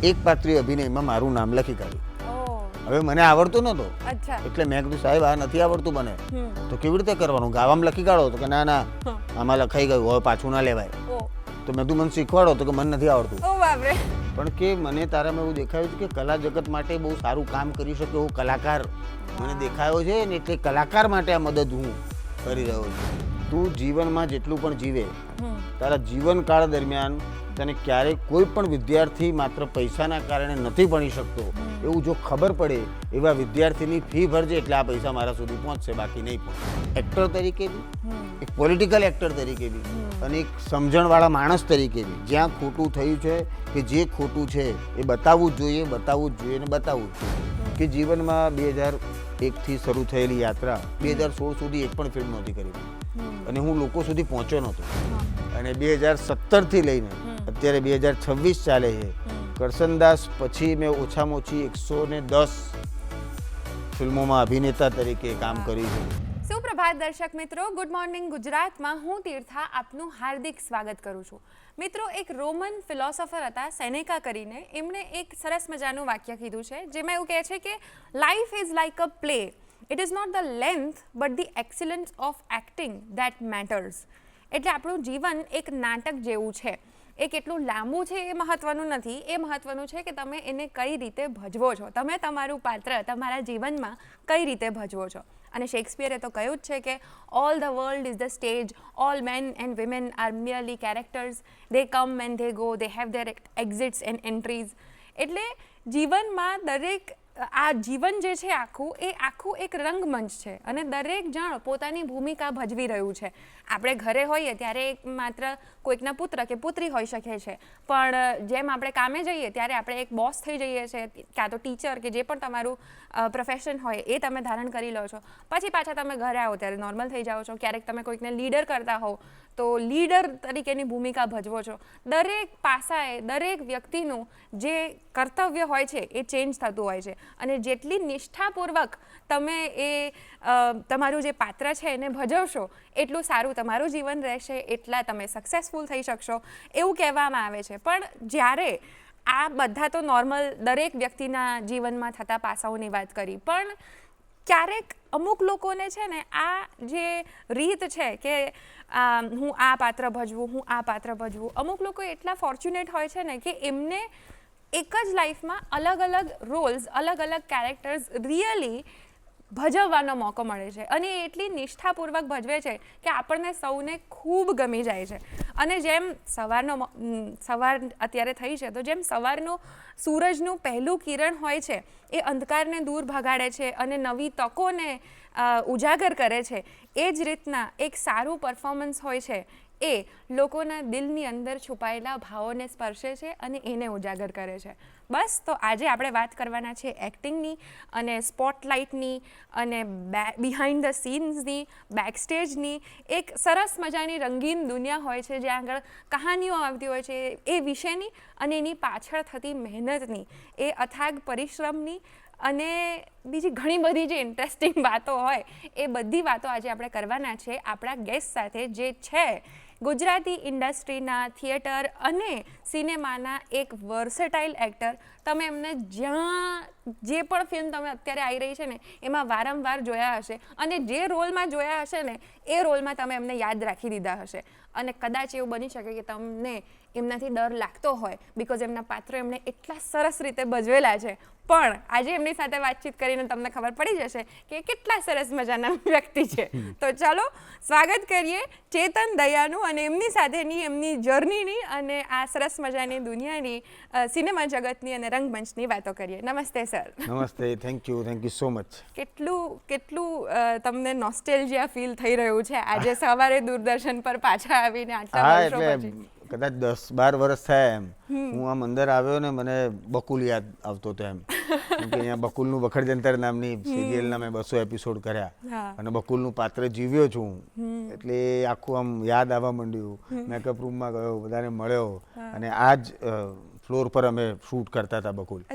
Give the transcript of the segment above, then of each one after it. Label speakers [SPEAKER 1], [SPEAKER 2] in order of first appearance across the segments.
[SPEAKER 1] એક પાત્રી અભિનયમાં મારું નામ લખી કાઢ્યું. હવે મને આવડતું નહોતું, એટલે મેં કીધું સાહેબ આ નથી આવડતું મને, તો કેવી રીતે કરવાનું? ગાવામાં લખી કાઢો. તો કે ના ના આમાં લખાઈ ગયું, હવે પાછું ના લેવાય. તો મેં તું મને શીખવાડો, તો કે મને નથી આવડતું. પણ કે મને તારામાં એવું દેખાયું કે કલા જગત માટે બહુ સારું કામ કરી શકે એવો કલાકાર મને દેખાયો છે ને, એટલે કલાકાર માટે આ મદદ હું કરી રહ્યો છું. તું જીવનમાં જેટલું પણ જીવે, તારા જીવનકાળ દરમિયાન તને ક્યારેય કોઈ પણ વિદ્યાર્થી માત્ર પૈસાના કારણે નથી ભણી શકતો એવું જો ખબર પડે, એવા વિદ્યાર્થીની ફી ભરજે એટલે આ પૈસા મારા સુધી પહોંચશે, બાકી નહીં પહોંચે. એક્ટર તરીકે બી, એક પોલિટિકલ એક્ટર તરીકે બી, અને એક સમજણવાળા માણસ તરીકે બી, જ્યાં ખોટું થયું છે કે જે ખોટું છે એ બતાવવું જ જોઈએ, બતાવવું જ જોઈએ ને બતાવવું જ જોઈએ. કે જીવનમાં 2001થી શરૂ થયેલી યાત્રા 2016 સુધી એક પણ ફિલ્મ નહોતી કરી, અને હું લોકો સુધી પહોંચ્યો નહોતો. અને 2017થી લઈને અત્યારે 2026 ચાલે છે. કરસનદાસ પછી મેં ઓછામાં ઓછી 110 ફિલ્મોમાં અભિનેતા તરીકે કામ કર્યું છે.
[SPEAKER 2] સુપ્રભાત દર્શક મિત્રો, ગુડ મોર્નિંગ ગુજરાતમાં હું તીર્થા આપનું હાર્દિક સ્વાગત કરું છું. મિત્રો, એક રોમન ફિલોસોફર હતા સેનેકા કરીને, એમણે એક સરસ મજાનું વાક્ય કીધું છે જેમાં એવું કહે છે કે life is like a play, it is not the length but the excellence of acting that matters. એટલે આપણું જીવન એક નાટક જેવું છે. એ કેટલું લાંબુ છે એ મહત્વનું નથી, એ મહત્વનું છે કે તમે એને કઈ રીતે ભજવો છો, તમે તમારું પાત્ર તમારા જીવનમાં કઈ રીતે ભજવો છો. અને શેક્સપિયરે તો કહ્યું જ છે કે all the world is the stage, all men and women are merely characters, they come and they go, they have their exits and entries. એટલે જીવનમાં દરેક આ જીવન જે છે આખું એક રંગમંચ છે, અને દરેક જણ પોતાની ભૂમિકા ભજવી રહ્યું છે. આપણે ઘરે હોઈએ ત્યારે માત્ર કોઈકના પુત્ર કે પુત્રી હોઈ શકે છે, પણ જેમ આપણે કામે જઈએ ત્યારે આપણે એક બોસ થઈ જઈએ છીએ, કાં તો ટીચર કે જે પણ તમારું પ્રોફેશન હોય એ તમે ધારણ કરી લો છો. પછી પાછા તમે ઘરે આવો ત્યારે નોર્મલ થઈ જાઓ છો. ક્યારેક તમે કોઈકને લીડર કરતા હોવ તો લીડર તરીકેની ભૂમિકા ભજવો છો. દરેક પાસાએ દરેક વ્યક્તિનું જે કર્તવ્ય હોય છે એ ચેન્જ થતું હોય છે, અને જેટલી નિષ્ઠાપૂર્વક તમે એ તમારું જે પાત્ર છે એને ભજવશો એટલું સારું તમારું જીવન રહેશે, એટલા તમે સક્સેસફુલ થઈ શકશો એવું કહેવામાં આવે છે. પણ જ્યારે આ બધા તો નોર્મલ દરેક વ્યક્તિના જીવનમાં થતા પાસાઓની વાત કરી, પણ ક્યારેક અમુક લોકોને છે ને આ જે રીત છે કે હું આ પાત્ર ભજવું, અમુક લોકો એટલા ફોર્ચ્યુનેટ હોય છે ને કે એમને એક જ લાઈફમાં અલગ અલગ રોલ્સ, અલગ અલગ કેરેક્ટર્સ રિયલી ભજવવાનો મોકો મળે છે, અને એ એટલી નિષ્ઠાપૂર્વક ભજવે છે કે આપણને સૌને ખૂબ ગમી જાય છે. અને જેમ સવાર અત્યારે થઈ છે, તો જેમ સવારનું સૂરજનું પહેલું કિરણ હોય છે એ અંધકારને દૂર ભગાડે છે અને નવી તકોને ઉજાગર કરે છે, એ જ રીતના એક સારું પરફોર્મન્સ હોય છે એ લોકોના દિલની અંદર છુપાયેલા ભાવોને સ્પર્શે છે અને એને ઉજાગર કરે છે. બસ, તો આજે આપણે વાત કરવાના છે એક્ટિંગની અને સ્પોટલાઇટની અને બિહાઇન્ડ ધ સીન્સની, બેકસ્ટેજની. એક સરસ મજાની રંગીન દુનિયા હોય છે જ્યાં આગળ કહાનીઓ આવતી હોય છે એ વિશેની, અને એની પાછળ થતી મહેનતની, એ અથાગ પરિશ્રમની, અને બીજી ઘણી બધી જે ઇન્ટરેસ્ટિંગ વાતો હોય એ બધી વાતો આજે આપણે કરવાના છે આપણા ગેસ્ટ સાથે, જે છે ગુજરાતી ઇન્ડસ્ટ્રીના થિયેટર અને સિનેમાના એક વર્સેટાઇલ એક્ટર. તમે એમને જ્યાં જે પણ ફિલ્મ તમે અત્યારે આવી રહી છે ને એમાં વારંવાર જોયા હશે, અને જે રોલમાં જોયા હશે ને એ રોલમાં તમે એમને યાદ રાખી દીધા હશે. અને કદાચ એવું બની શકે કે તમને એમનાથી ડર લાગતો હોય, બિકોઝ એમના પાત્રો એમણે એટલા સરસ રીતે ભજવેલા છે. પણ આજે એમની સાથે વાતચીત કરીને તમને ખબર પડી જશે કે કેટલા સરસ મજાના વ્યક્તિ છે. તો ચાલો સ્વાગત કરીએ ચેતન દયાનું, અને એમની સાથેની એમની જર્નીની અને આ સરસ મજાની દુનિયાની, સિનેમા જગતની અને રંગમંચની વાતો કરીએ. નમસ્તે સર.
[SPEAKER 1] નમસ્તે, થેન્ક યુ સો મચ.
[SPEAKER 2] કેટલું તમને નોસ્ટેલ્જિયા ફીલ થઈ રહ્યું છે આજે સવારે દૂરદર્શન પર પાછા આવીને આટલા વર્ષો પછી?
[SPEAKER 1] કદાચ 10-12 વર્ષ થયા એમ. હું આમ અંદર આવ્યો ને મને બકુલ યાદ આવતો હતો એમ, કે અહીંયા બકુલનું બખડજંતર નામની સિરિયલના મેં 200 એપિસોડ કર્યા અને બકુલનું પાત્ર જીવ્યો છું, એટલે આખું આમ યાદ આવવા માંડ્યું. મેકઅપ રૂમમાં ગયો, બધાને મળ્યો, અને આ જ ફ્લોર પર અમે શૂટ કરતા હતા બકુલ.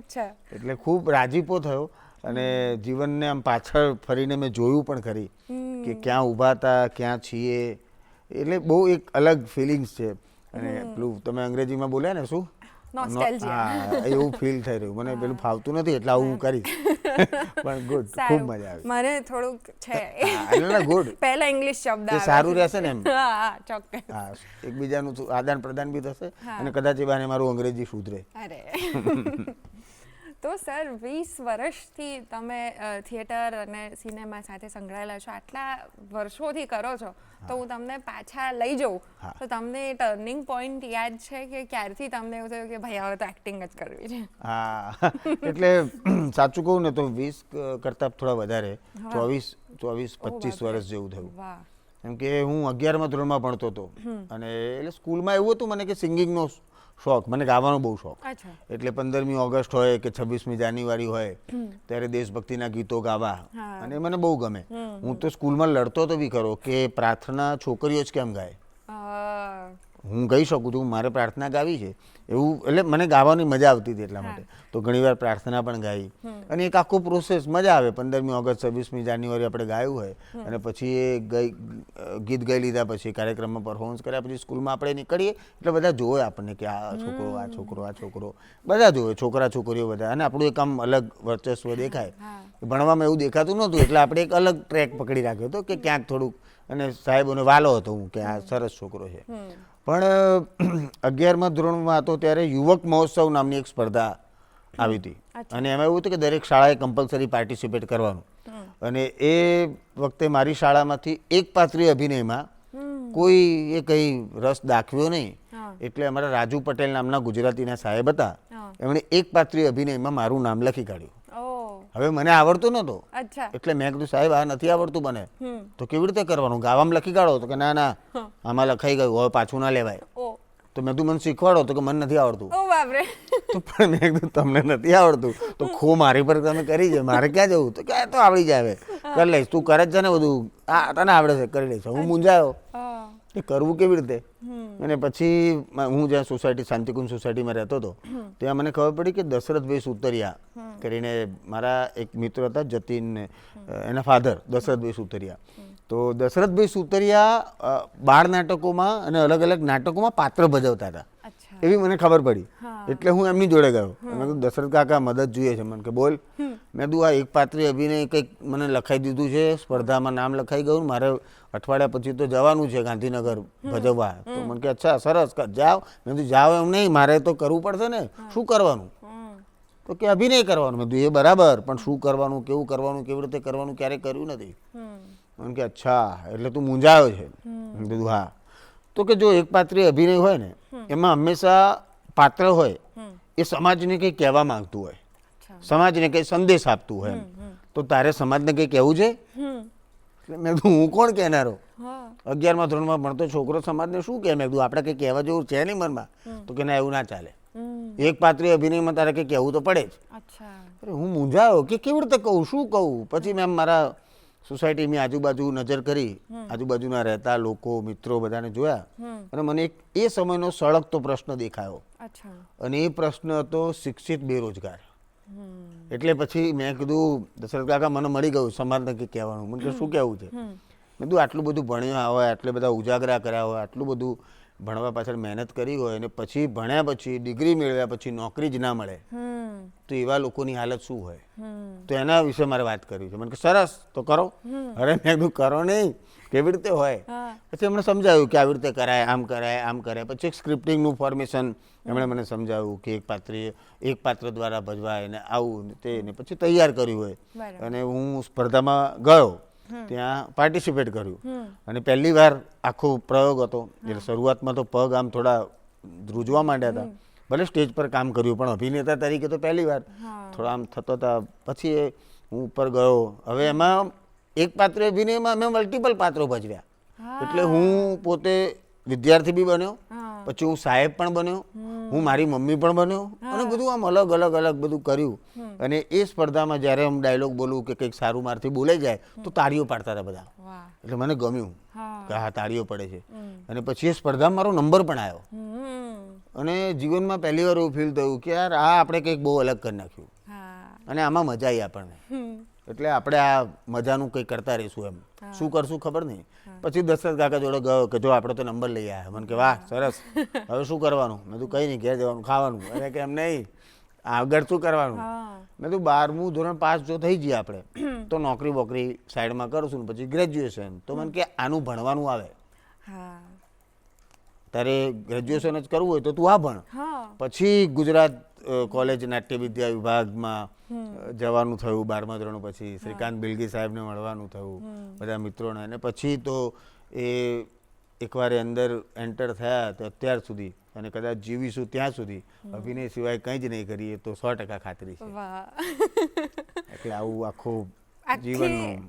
[SPEAKER 1] એટલે ખૂબ રાજીપો થયો, અને જીવનને આમ પાછળ ફરીને મેં જોયું પણ ખરી કે ક્યાં ઊભા હતા, ક્યાં છીએ. એટલે બહુ એક અલગ ફિલિંગ્સ છે. અને પેલું તમે અંગ્રેજીમાં બોલ્યા ને, શું
[SPEAKER 2] નોસ્ટેલ્જિયા
[SPEAKER 1] એવું ફીલ થઈ રહ્યું મને પેલું ફાવતું નથી એટલે આવું હું કરીશ પણ ગુડ ખૂબ મજા આવી
[SPEAKER 2] મને થોડુંક છે
[SPEAKER 1] ગુડ
[SPEAKER 2] પહેલા ઇંગ્લિશ શબ્દ આવે
[SPEAKER 1] સારું રહેશે ને એમ
[SPEAKER 2] હા ચોક્કસ
[SPEAKER 1] હા એકબીજાનું આદાન પ્રદાન બી થશે અને કદાચ એ બાને મારું અંગ્રેજી સુધરે
[SPEAKER 2] અરે તો સર 20 વર્ષથી તમે થિયેટર અને સિનેમા સાથે સંકળાયેલા છો આટલા વર્ષોથી કરો છો તો હું તમને પાછા લઈ જાઉં તો તમને ટર્નિંગ પોઈન્ટ યાદ છે કે ક્યારથી તમને એવું થયું કે ભાઈ હવે તો એક્ટિંગ જ કરવી છે
[SPEAKER 1] હા એટલે સાચું કહું ને તો 20 કરતાં થોડા વધારે 24-25 વર્ષ જેવું થયું કેમ કે હું 11મા ધોરણમાં ભણતો હતો અને એટલે સ્કૂલમાં એવું હતું મને કે સિંગિંગનો શોખ મને ગાવાનો બહુ શોખ એટલે 15મી ઓગસ્ટ હોય કે 26મી જાન્યુઆરી હોય ત્યારે દેશભક્તિના ગીતો ગાવા અને મને બહુ ગમે હું તો સ્કૂલમાં લડતો તો બી ખરો કે પ્રાર્થના છોકરીઓ જ કેમ ગાય હું ગાઈ શકું છું મારે પ્રાર્થના ગાવી છે એવું એટલે મને ગાવાની મજા આવતી હતી એટલા માટે તો ઘણીવાર પ્રાર્થના પણ ગાઈ અને એક આખો પ્રોસેસ મજા આવે 15મી ઓગસ્ટ 26મી જાન્યુઆરી આપણે ગાયું હોય અને પછી એ ગીત ગાઈ લીધા પછી કાર્યક્રમમાં પરફોર્મન્સ કર્યા પછી સ્કૂલમાં આપણે નીકળીએ એટલે બધા જોવે આપણને કે આ છોકરો બધા જોવે છોકરા છોકરીઓ બધા અને આપણું એક આમ અલગ વર્ચસ્વ દેખાય ભણવામાં એવું દેખાતું નહોતું એટલે આપણે એક અલગ ટ્રેક પકડી રાખ્યો હતો કે ક્યાંક થોડુંક અને સાહેબોને વાલો હતો હું કે આ સરસ છોકરો છે પણ 11મા ધોરણમાં હતો ત્યારે યુવક મહોત્સવ નામની એક સ્પર્ધા આવી હતી અને એમાં એવું હતું કે દરેક શાળાએ કમ્પલસરી પાર્ટિસિપેટ કરવાનું અને એ વખતે મારી શાળામાંથી એક પાત્રીય અભિનયમાં કોઈ એ કંઈ રસ દાખવ્યો નહીં એટલે અમારા રાજુ પટેલ નામના ગુજરાતીના સાહેબ હતા એમણે એક પાત્રીય અભિનયમાં મારું નામ લખી કાઢ્યું હવે મને આવડતું નહોતું એટલે મેં કીધું સાહેબ આ નથી આવડતું મને તો કેવી રીતે કરવાનું ગાવામાં લખી કાઢો તો કે ના ના આમાં લખાઈ ગયું હવે પાછું ના લેવાય તો મેં તું મને શીખવાડો તો કે મને નથી આવડતું તો પણ મેં કીધું તમને નથી આવડતું તો ખો મારી પર તમે કરી છે મારે ક્યાં જવું તો ક્યાં તો આવડી જાય હવે કરી લઈશ તું કરે જ છે ને બધું આ તને આવડે છે કરી લઈશ હું મૂંઝાયો એ કરવું કેવી રીતે અને પછી હું જ્યાં સોસાયટી શાંતિકુંજ સોસાયટીમાં રહેતો હતો ત્યાં મને ખબર પડી કે દશરથભાઈ સુતરિયા કરીને મારા એક મિત્ર હતા જતીન એના ફાધર દશરથભાઈ સુતરિયા તો દશરથભાઈ સુતરિયા બાળ નાટકોમાં અને અલગ અલગ નાટકોમાં પાત્ર ભજવતા હતા એવી મને ખબર પડી એટલે હું એમની જોડે ગયો મેં કીધું દશરથ કાકા મદદ જોઈએ છે મને કે બોલ મેં કીધું આ એક પાત્રી અભિનય કંઈક મને લખાઈ દીધું છે સ્પર્ધામાં નામ લખાઈ ગયું મારે અઠવાડિયા પછી તો જવાનું છે ગાંધીનગર ભજવવા તો મને કે અચ્છા સરસ જાઓ મેં કીધું જાઓ એમ નહીં મારે તો કરવું પડશે ને શું કરવાનું તો કે અભિનય કરવાનું મેં કીધું એ બરાબર પણ શું કરવાનું કેવી રીતે કરવાનું ક્યારેય કર્યું નથી મને કે અચ્છા એટલે તું મૂંઝાયો છે મેં કીધું હા તો કે જો એક પાત્રીય અભિનય હોય ને એમાં હંમેશા પાત્ર હોય એ સમાજને કંઈ કહેવા માંગતું હોય સમાજને કંઈ સંદેશ આપતું હોય તો તારે સમાજને કંઈ કહેવું છે એટલે મેં કીધું હું કોણ કહેનારો 11મા ધોરણમાં ભણતો છોકરો સમાજને શું કહે મેં કીધું આપણે કંઈ કહેવા જેવું છે નહીં મનમાં તો કે ના એવું ના ચાલે એક પાત્રીય અભિનયમાં તારે કંઈ કહેવું તો પડે જ હું મૂંઝાયો કે કેવી રીતે કહું શું કહું પછી મેં મારા સોસાયટીની આજુબાજુ નજર કરી આજુબાજુના રહેતા લોકો મિત્રો બધાને જોયા અને મને એક એ સમયનો સળગતો પ્રશ્ન દેખાયો અને એ પ્રશ્ન હતો શિક્ષિત બેરોજગાર એટલે પછી મેં કીધું દશરથ કાકા મને મળી ગયું સમાજને કંઈક કહેવાનું મને કે શું કહેવું છે મેં કીધું આટલું બધું ભણ્યા હોય આટલે બધા ઉજાગરા કર્યા હોય આટલું બધું ભણવા પાછળ મહેનત કરી હોય અને પછી ભણ્યા પછી ડિગ્રી મેળવ્યા પછી નોકરી જ ના મળે તો એવા લોકોની હાલત શું હોય તો એના વિશે મારે વાત કરવી છે મને કે સરસ તો કરો અરે મેં કીધું કરો નહીં કેવી રીતે હોય પછી એમણે સમજાવ્યું કે આવી રીતે કરાય આમ કરાય પછી એક સ્ક્રિપ્ટિંગનું ફોર્મેશન એમણે મને સમજાવ્યું કે એક પાત્ર દ્વારા ભજવાય ને આવું તે ને પછી તૈયાર કર્યું હોય અને હું સ્પર્ધામાં ગયો ત્યાં પાર્ટિસિપેટ કર્યું અને પહેલી વાર આખો પ્રયોગ હતો એટલે શરૂઆતમાં તો પગ આમ થોડા ધ્રુજવા માંડ્યા હતા ભલે સ્ટેજ પર કામ કર્યું પણ અભિનેતા તરીકે તો પહેલી વાર થોડા આમ થતો હતા પછી હું ઉપર ગયો હવે એમાં એક પાત્ર અભિનયમાં મેં મલ્ટિપલ પાત્રો ભજવ્યા એટલે હું પોતે વિદ્યાર્થી બી બન્યો પછી હું સાહેબ પણ બન્યો હું મારી મમ્મી પણ બન્યો અને બધું આમ અલગ અલગ બધું કર્યું અને એ સ્પર્ધામાં જ્યારે હું ડાયલોગ બોલું કે કંઈક સારું મારથી બોલાઈ જાય તો તાળીઓ પાડતા હતા બધા એટલે મને ગમ્યું કે હા તાળીઓ પડે છે અને પછી એ સ્પર્ધામાં મારો નંબર પણ આવ્યો અને જીવનમાં પહેલી વાર એવું ફીલ થયું કે યાર આ આપણે કંઈક બહુ અલગ કરી નાખ્યું અને આમાં મજા આવી આપણને એટલે આપણે આ મજાનું કંઈ કરતા રહીશું એમ. શું કરશું ખબર નહીં. પછી દશરથ કાકા જોડે ગયો કે જો આપણે તો નંબર લઈ આવ્યા. મને કે વાહ સરસ, હવે શું કરવાનું? મેં તું કંઈ નહીં, ઘેર જવાનું, ખાવાનું. અરે કે એમ નહીં, આગળ શું કરવાનું? મેં તું 12મું ધોરણ પાસ જો થઈ જઈએ આપણે તો નોકરી બોકરી સાઈડમાં કરશું ને પછી ગ્રેજ્યુએશન. તો મને કે આનું ભણવાનું આવે, તારે ગ્રેજ્યુએશન જ કરવું હોય તો તું આ ભણ. પછી ગુજરાત કોલેજ નાટ્ય વિદ્યા વિભાગમાં જવાનું થયું 12મા ધોરણ પછી. શ્રીકાંત બિલગી સાહેબને મળવાનું થયું, બધા મિત્રોને. અને પછી તો એ એકવાર અંદર એન્ટર થયા તો અત્યાર સુધી અને કદાચ જીવીશું ત્યાં સુધી અભિનય સિવાય કંઈ જ નહીં કરીએ તો 100% ખાતરી છે. એટલે આવું આખું જીવનનું.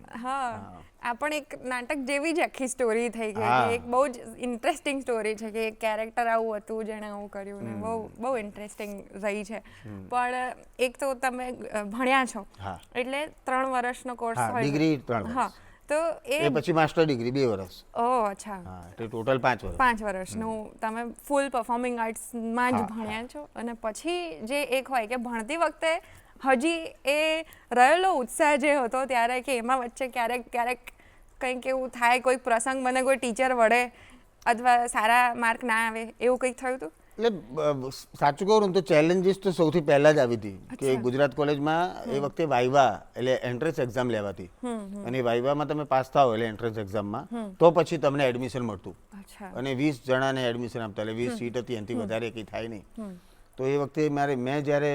[SPEAKER 2] આ પણ એક નાટક જેવી જ આખી સ્ટોરી થઈ ગઈ. એક બહુ જ ઇન્ટરેસ્ટિંગ સ્ટોરી છે કે એક કેરેક્ટર આવું હતું જેણે આવું કર્યું ને બહુ ઇન્ટરેસ્ટિંગ રહી છે. પણ એક તો તમે ભણ્યા છો એટલે 3 વર્ષનો કોર્સ હોય,
[SPEAKER 1] ડિગ્રી 3 વર્ષ.
[SPEAKER 2] તો એ
[SPEAKER 1] પછી માસ્ટર ડિગ્રી 2 વર્ષ.
[SPEAKER 2] ઓહ અચ્છા.
[SPEAKER 1] એટલે ટોટલ 5 વર્ષ.
[SPEAKER 2] 5 વર્ષનું તમે ફૂલ પરફોર્મિંગ આર્ટ્સમાં જ ભણ્યા છો. અને પછી જે એક હોય કે ભણતી વખતે હજી એ રહેલો ઉત્સાહ જે હતો ત્યારે કે એમાં વચ્ચે ક્યારેક કંઈક એવું થાય, કોઈ પ્રસંગ બને, કોઈ ટીચર વળે અથવા સારા માર્ક ના આવે, એવું કંઈક થયું હતું?
[SPEAKER 1] એટલે સાચું કહું તો ચેલેન્જીસ તો સૌથી પહેલા જ આવી હતી કે ગુજરાત કોલેજમાં એ વખતે વાઇવા એટલે એન્ટ્રન્સ એક્ઝામ લેવાતી. અને વાઇવામાં તમે પાસ થાઓ એટલે એન્ટ્રન્સ એક્ઝામમાં તો પછી તમને એડમિશન મળતું. અને 20 જણાને એડમિશન આપતા, એટલે 20 સીટ હતી, એનાથી વધારે કંઈ થાય નહીં. તો એ વખતે મેં જ્યારે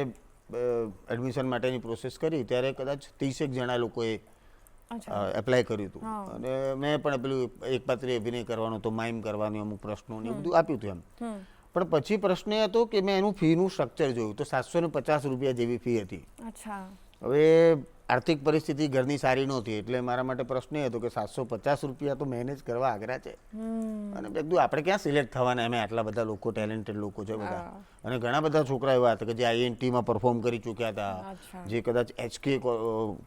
[SPEAKER 1] એડમિશન માટેની પ્રોસેસ કરી ત્યારે કદાચ 30 જણા લોકોએ એપ્લાય કર્યું હતું. અને મેં પણ પેલું એકપાત્રી અભિનય કરવાનો હતો, માઇમ કરવાની, અમુક પ્રશ્નો ને એ બધું આપ્યું હતું એમ. પણ પછી પ્રશ્ન એ હતો કે મેં એનું ફીનું સ્ટ્રક્ચર જોયું તો 750 રૂપિયા જેવી ફી હતી. હવે આર્થિક પરિસ્થિતિ ઘરની સારી નહોતી એટલે મારા માટે પ્રશ્ન એ હતો કે 750 રૂપિયા તો મેનેજ કરવા આગ્રા છે. અને બધું આપણે ક્યાં સિલેક્ટ થવાના, અમે આટલા બધા લોકો, ટેલેન્ટેડ લોકો છે બધા. અને ઘણા બધા છોકરા એવા હતા કે જે INTમાં પરફોર્મ કરી ચૂક્યા હતા, જે કદાચ HK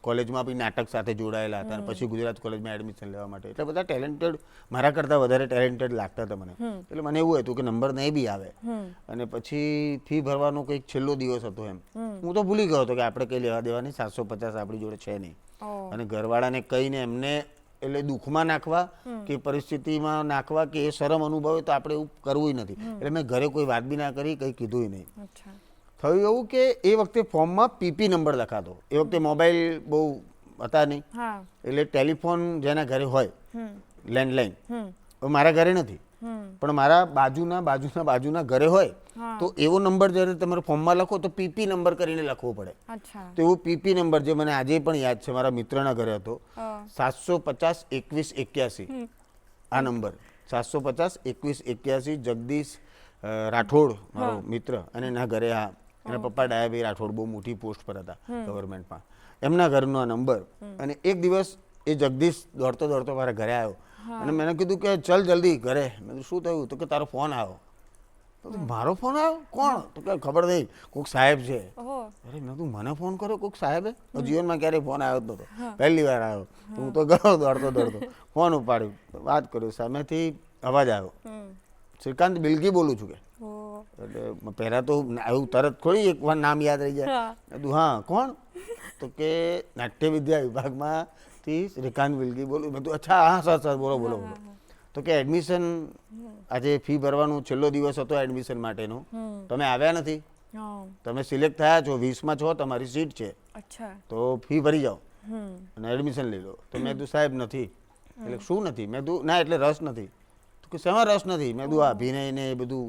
[SPEAKER 1] કોલેજમાં બી નાટક સાથે જોડાયેલા હતા અને પછી ગુજરાત કોલેજમાં એડમિશન લેવા માટે. એટલે બધા ટેલેન્ટેડ, મારા કરતાં વધારે ટેલેન્ટેડ લાગતા હતા મને. એટલે મને એવું હતું કે નંબર નહીં બી આવે. અને પછી ફી ભરવાનો કંઈક છેલ્લો દિવસ હતો એમ. હું તો ભૂલી ગયો હતો કે આપણે કંઈ લેવા દેવાની 750 આપણી જોડે છે નહીં. અને ઘરવાળાને કહીને એમને એટલે દુઃખમાં નાખવા કે પરિસ્થિતિમાં નાખવા કે એ શરમ અનુભવે તો આપણે એવું કરવું નથી. એટલે મેં ઘરે કોઈ વાત બી ના કરી, કંઈ કીધું નહીં. થયું એવું કે એ વખતે ફોર્મમાં PP નંબર લખાતો. એ વખતે મોબાઈલ બહુ હતા નહીં, એટલે ટેલિફોન જેના ઘરે હોય, લેન્ડલાઈન, મારા ઘરે નથી પણ મારા બાજુના ઘરે હોય તો એવો નંબર જ્યારે તમારે ફોર્મમાં લખો તો PP નંબર કરીને લખવો પડે. તો એવો PP નંબર જે મને આજે પણ યાદ છે, મારા મિત્રના ઘરે હતો, 750 21 81. આ નંબર 750 21 81. જગદીશ રાઠોડ મારો મિત્ર, અને એના ઘરે એના પપ્પા ડાયાભાઈ રાઠોડ બહુ મોટી પોસ્ટ પર હતા ગવર્મેન્ટમાં, એમના ઘરનો આ નંબર. અને એક દિવસ એ જગદીશ દોડતો મારા ઘરે આવ્યો અને મેં કીધું કે ચલ જલ્દી ઘરે. મેં કીધું શું થયું? તો કે તારો ફોન આવ્યો. મારો ફોન આવ્યો? કોણ? તો કે ખબર નહીં, કોઈક સાહેબ છે. અરે મેં કીધું મને ફોન કર્યો કોઈક સાહેબે? જીવનમાં ક્યારેય ફોન આવ્યો જ નહોતો, પહેલી વાર આવ્યો. હું તો ગયો દોડતો ફોન ઉપાડ્યું, વાત કર્યું, સામેથી અવાજ આવ્યો, શ્રીકાંત બિલગી બોલું છું કે. એટલે પહેલાં તો એવું તરત થોડી એક વાર નામ યાદ રહી જાય. કીધું હા કોણ? તો કે નાટ્ય વિદ્યા વિભાગમાંથી શ્રીકાંત બિલગી બોલું. મેં કીધું અચ્છા હા સર બોલો. તો કે એડમિશન આજે ફી ભરવાનો છેલ્લો દિવસ હતો એડમિશન માટેનો, તમે આવ્યા નથી, તમે સિલેક્ટ થયા છો, 20માં છો, તમારી સીટ છે, તો ફી ભરી જાઓ અને એડમિશન લઈ લો. તો મેં કીધું સાહેબ નથી. એટલે શું નથી? મેં કીધું ના એટલે રસ નથી. તો કે શેમાં રસ નથી? મેં કીધું અભિનય ને એ બધું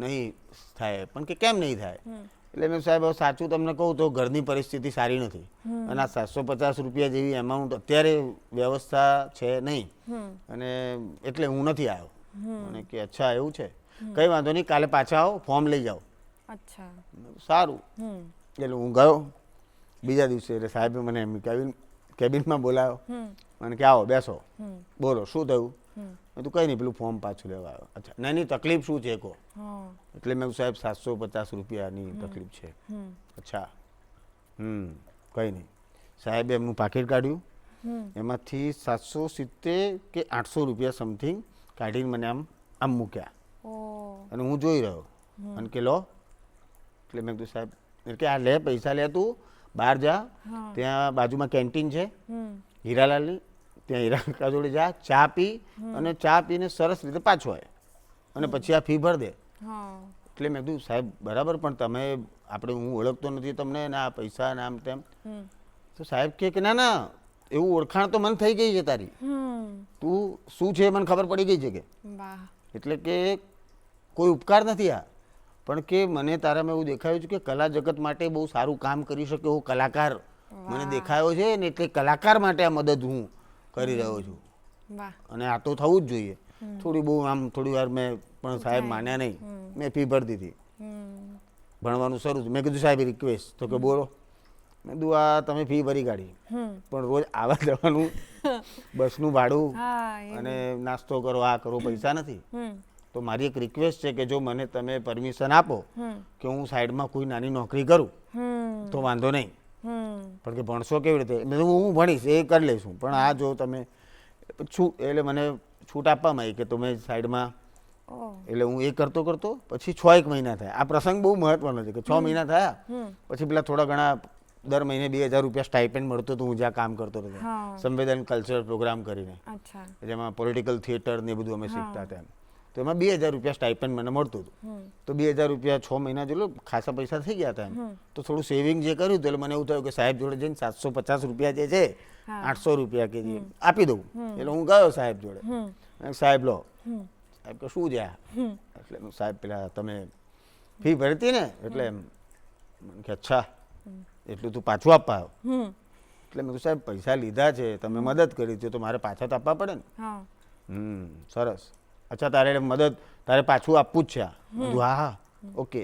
[SPEAKER 1] નહીં થાય. પણ કે કેમ નહીં થાય? એટલે મેં સાહેબ સાચું તમને કહું તો ઘરની પરિસ્થિતિ સારી નથી અને આ 750 રૂપિયા જેવી એમાઉન્ટ અત્યારે વ્યવસ્થા છે નહીં, અને એટલે હું નથી આવ્યો. અને કે અચ્છા એવું છે, કંઈ વાંધો નહીં, કાલે પાછા આવો, ફોર્મ લઈ જાઓ. સારું. એટલે હું ગયો બીજા દિવસે. એટલે સાહેબે મને એમ કેબિનમાં બોલાવ્યો, મને કે આવો બેસો, બોલો શું થયું? મેં તું કંઈ નહીં, પેલું ફોર્મ પાછું લેવા આવ્યો. અચ્છા નહીં તકલીફ શું છે કહો. એટલે મેં સાહેબ 750 રૂપિયાની તકલીફ છે. અચ્છા કંઈ નહીં. સાહેબે એમનું પાકીટ કાઢ્યું, એમાંથી 770 કે 800 રૂપિયા સમથિંગ કાઢીને મને આમ મૂક્યા. અને હું જોઈ રહ્યો અને કે લો. એટલે મેં કીધું સાહેબ કે આ લે પૈસા લે તું, બહાર જા, ત્યાં બાજુમાં કેન્ટીન છે હીરાલાલની, ત્યાં હીરા કાકા જોડે જા, ચા પી અને ચા પીને સરસ રીતે પાછો આવે અને પછી આ ફી ભર દે. એટલે મેં કીધું સાહેબ બરાબર, પણ તમે આપણે હું ઓળખતો નથી તમને ને આ પૈસા ને આમ તેમ. તો સાહેબ કે ના ના એવું ઓળખાણ તો મને થઈ ગઈ છે તારી, તું શું છે મને ખબર પડી ગઈ છે કે, એટલે કે કોઈ ઉપકાર નથી આ, પણ કે મને તારામાં એવું દેખાયું છે કે કલા જગત માટે બહુ સારું કામ કરી શકે એવો કલાકાર મને દેખાયો છે ને, એટલે કલાકાર માટે આ મદદ હું કરી રહ્યો છું અને આ તો થવું જ જોઈએ. થોડી બહુ આમ થોડી વાર મેં પણ સાહેબ માન્યા નહીં, મેં ફી ભરી દીધી, ભણવાનું શરૂ થયું. મેં કીધું સાહેબ રિક્વેસ્ટ, તો કે બોલો. મેં કીધું આ તમે ફી ભરી કાઢી, પણ રોજ આવવા જવાનું બસનું ભાડું અને નાસ્તો કરો આ કરો પૈસા નથી, તો મારી એક રિક્વેસ્ટ છે કે જો મને તમે પરમિશન આપો કે હું સાઈડમાં કોઈ નાની નોકરી કરું તો વાંધો નહીં, પણ કે ભણશો કેવી રીતે? મેં હું ભણીશ એ કરી લઈશું, પણ આ જો તમે એટલે મને છૂટ આપવામાં આવી કે તમે સાઈડમાં. એટલે હું એ કરતો કરતો પછી 6 મહિના થયા. આ પ્રસંગ બહુ મહત્વનો છે કે 6 મહિના થયા પછી પેલા થોડા ઘણા દર મહિને 2000 રૂપિયા સ્ટાઇપેન્ડ મળતો હતું હું જ્યાં કામ કરતો હતો, સંવેદન કલ્ચર પ્રોગ્રામ કરીને, જેમાં પોલિટિકલ થિયેટર ને બધું અમે શીખતા હતા. તો એમાં 2000 રૂપિયા સ્ટાઇપેન્ડ મને મળતું હતું. તો 2000 રૂપિયા 6 મહિના જેટલો ખાસા પૈસા થઈ ગયા હતા એમ. તો થોડું સેવિંગ જે કર્યું એટલે મને એવું થયું કે સાહેબ જોડે જઈને 750 રૂપિયા જે છે 800 રૂપિયા કે જે આપી દઉં. એટલે હું ગયો સાહેબ જોડે, સાહેબ લો. સાહેબ કે શું છે? એટલે સાહેબ પેલા તમે ફી ભરી હતી ને, એટલે મને કે અચ્છા એટલું તું પાછું આપવા આવ્યો? એટલે મેં સાહેબ પૈસા લીધા છે, તમે મદદ કરી છે તો મારે પાછા તો આપવા પડે ને. સરસ, અચ્છા તારે મદદ તારે પાછું આપવું જ છે? હા હા ઓકે.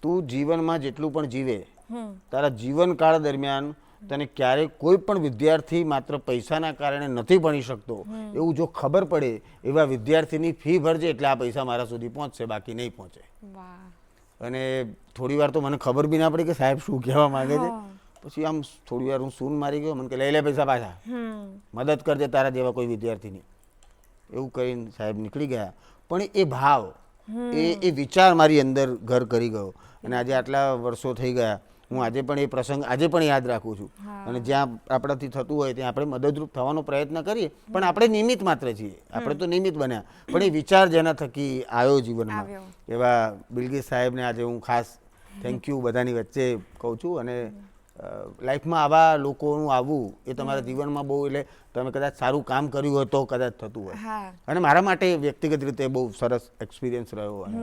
[SPEAKER 1] તું જીવનમાં જેટલું પણ જીવે, તારા જીવનકાળ દરમિયાન તને ક્યારેય કોઈ પણ વિદ્યાર્થી માત્ર પૈસાના કારણે નથી ભણી શકતો એવું જો ખબર પડે એવા વિદ્યાર્થીની ફી ભરજે, એટલે આ પૈસા મારા સુધી પહોંચશે, બાકી નહીં પહોંચે. અને થોડી વાર તો મને ખબર બી ના પડી કે સાહેબ શું કહેવા માંગે છે. પછી આમ થોડી વાર હું સૂન મારી ગયો, મને કે લઈ લે પૈસા પાછા, મદદ કરજે તારા જેવા કોઈ વિદ્યાર્થીની. એવું કરીને સાહેબ નીકળી ગયા. પણ એ ભાવ એ વિચાર મારી અંદર ઘર કરી ગયો અને આજે આટલા વર્ષો થઈ ગયા હું આજે પણ એ પ્રસંગ આજે પણ યાદ રાખું છું. અને જ્યાં આપણાથી થતું હોય ત્યાં આપણે મદદરૂપ થવાનો પ્રયત્ન કરીએ, પણ આપણે નિમિત્ત માત્ર છીએ, આપણે તો નિમિત્ત બન્યા, પણ એ વિચાર જેના થકી આવ્યો જીવનમાં, એવા બિલગીસ સાહેબને આજે હું ખાસ થેન્ક યુ બધાની વચ્ચે કહું છું. અને લાઈફમાં આવા લોકોનું આવવું એ તમારા જીવનમાં બહુ, એટલે તમે કદાચ સારું કામ કર્યું હોય તો કદાચ થતું હોય. અને મારા માટે વ્યક્તિગત રીતે બહુ સરસ એક્સપિરિયન્સ રહ્યો અને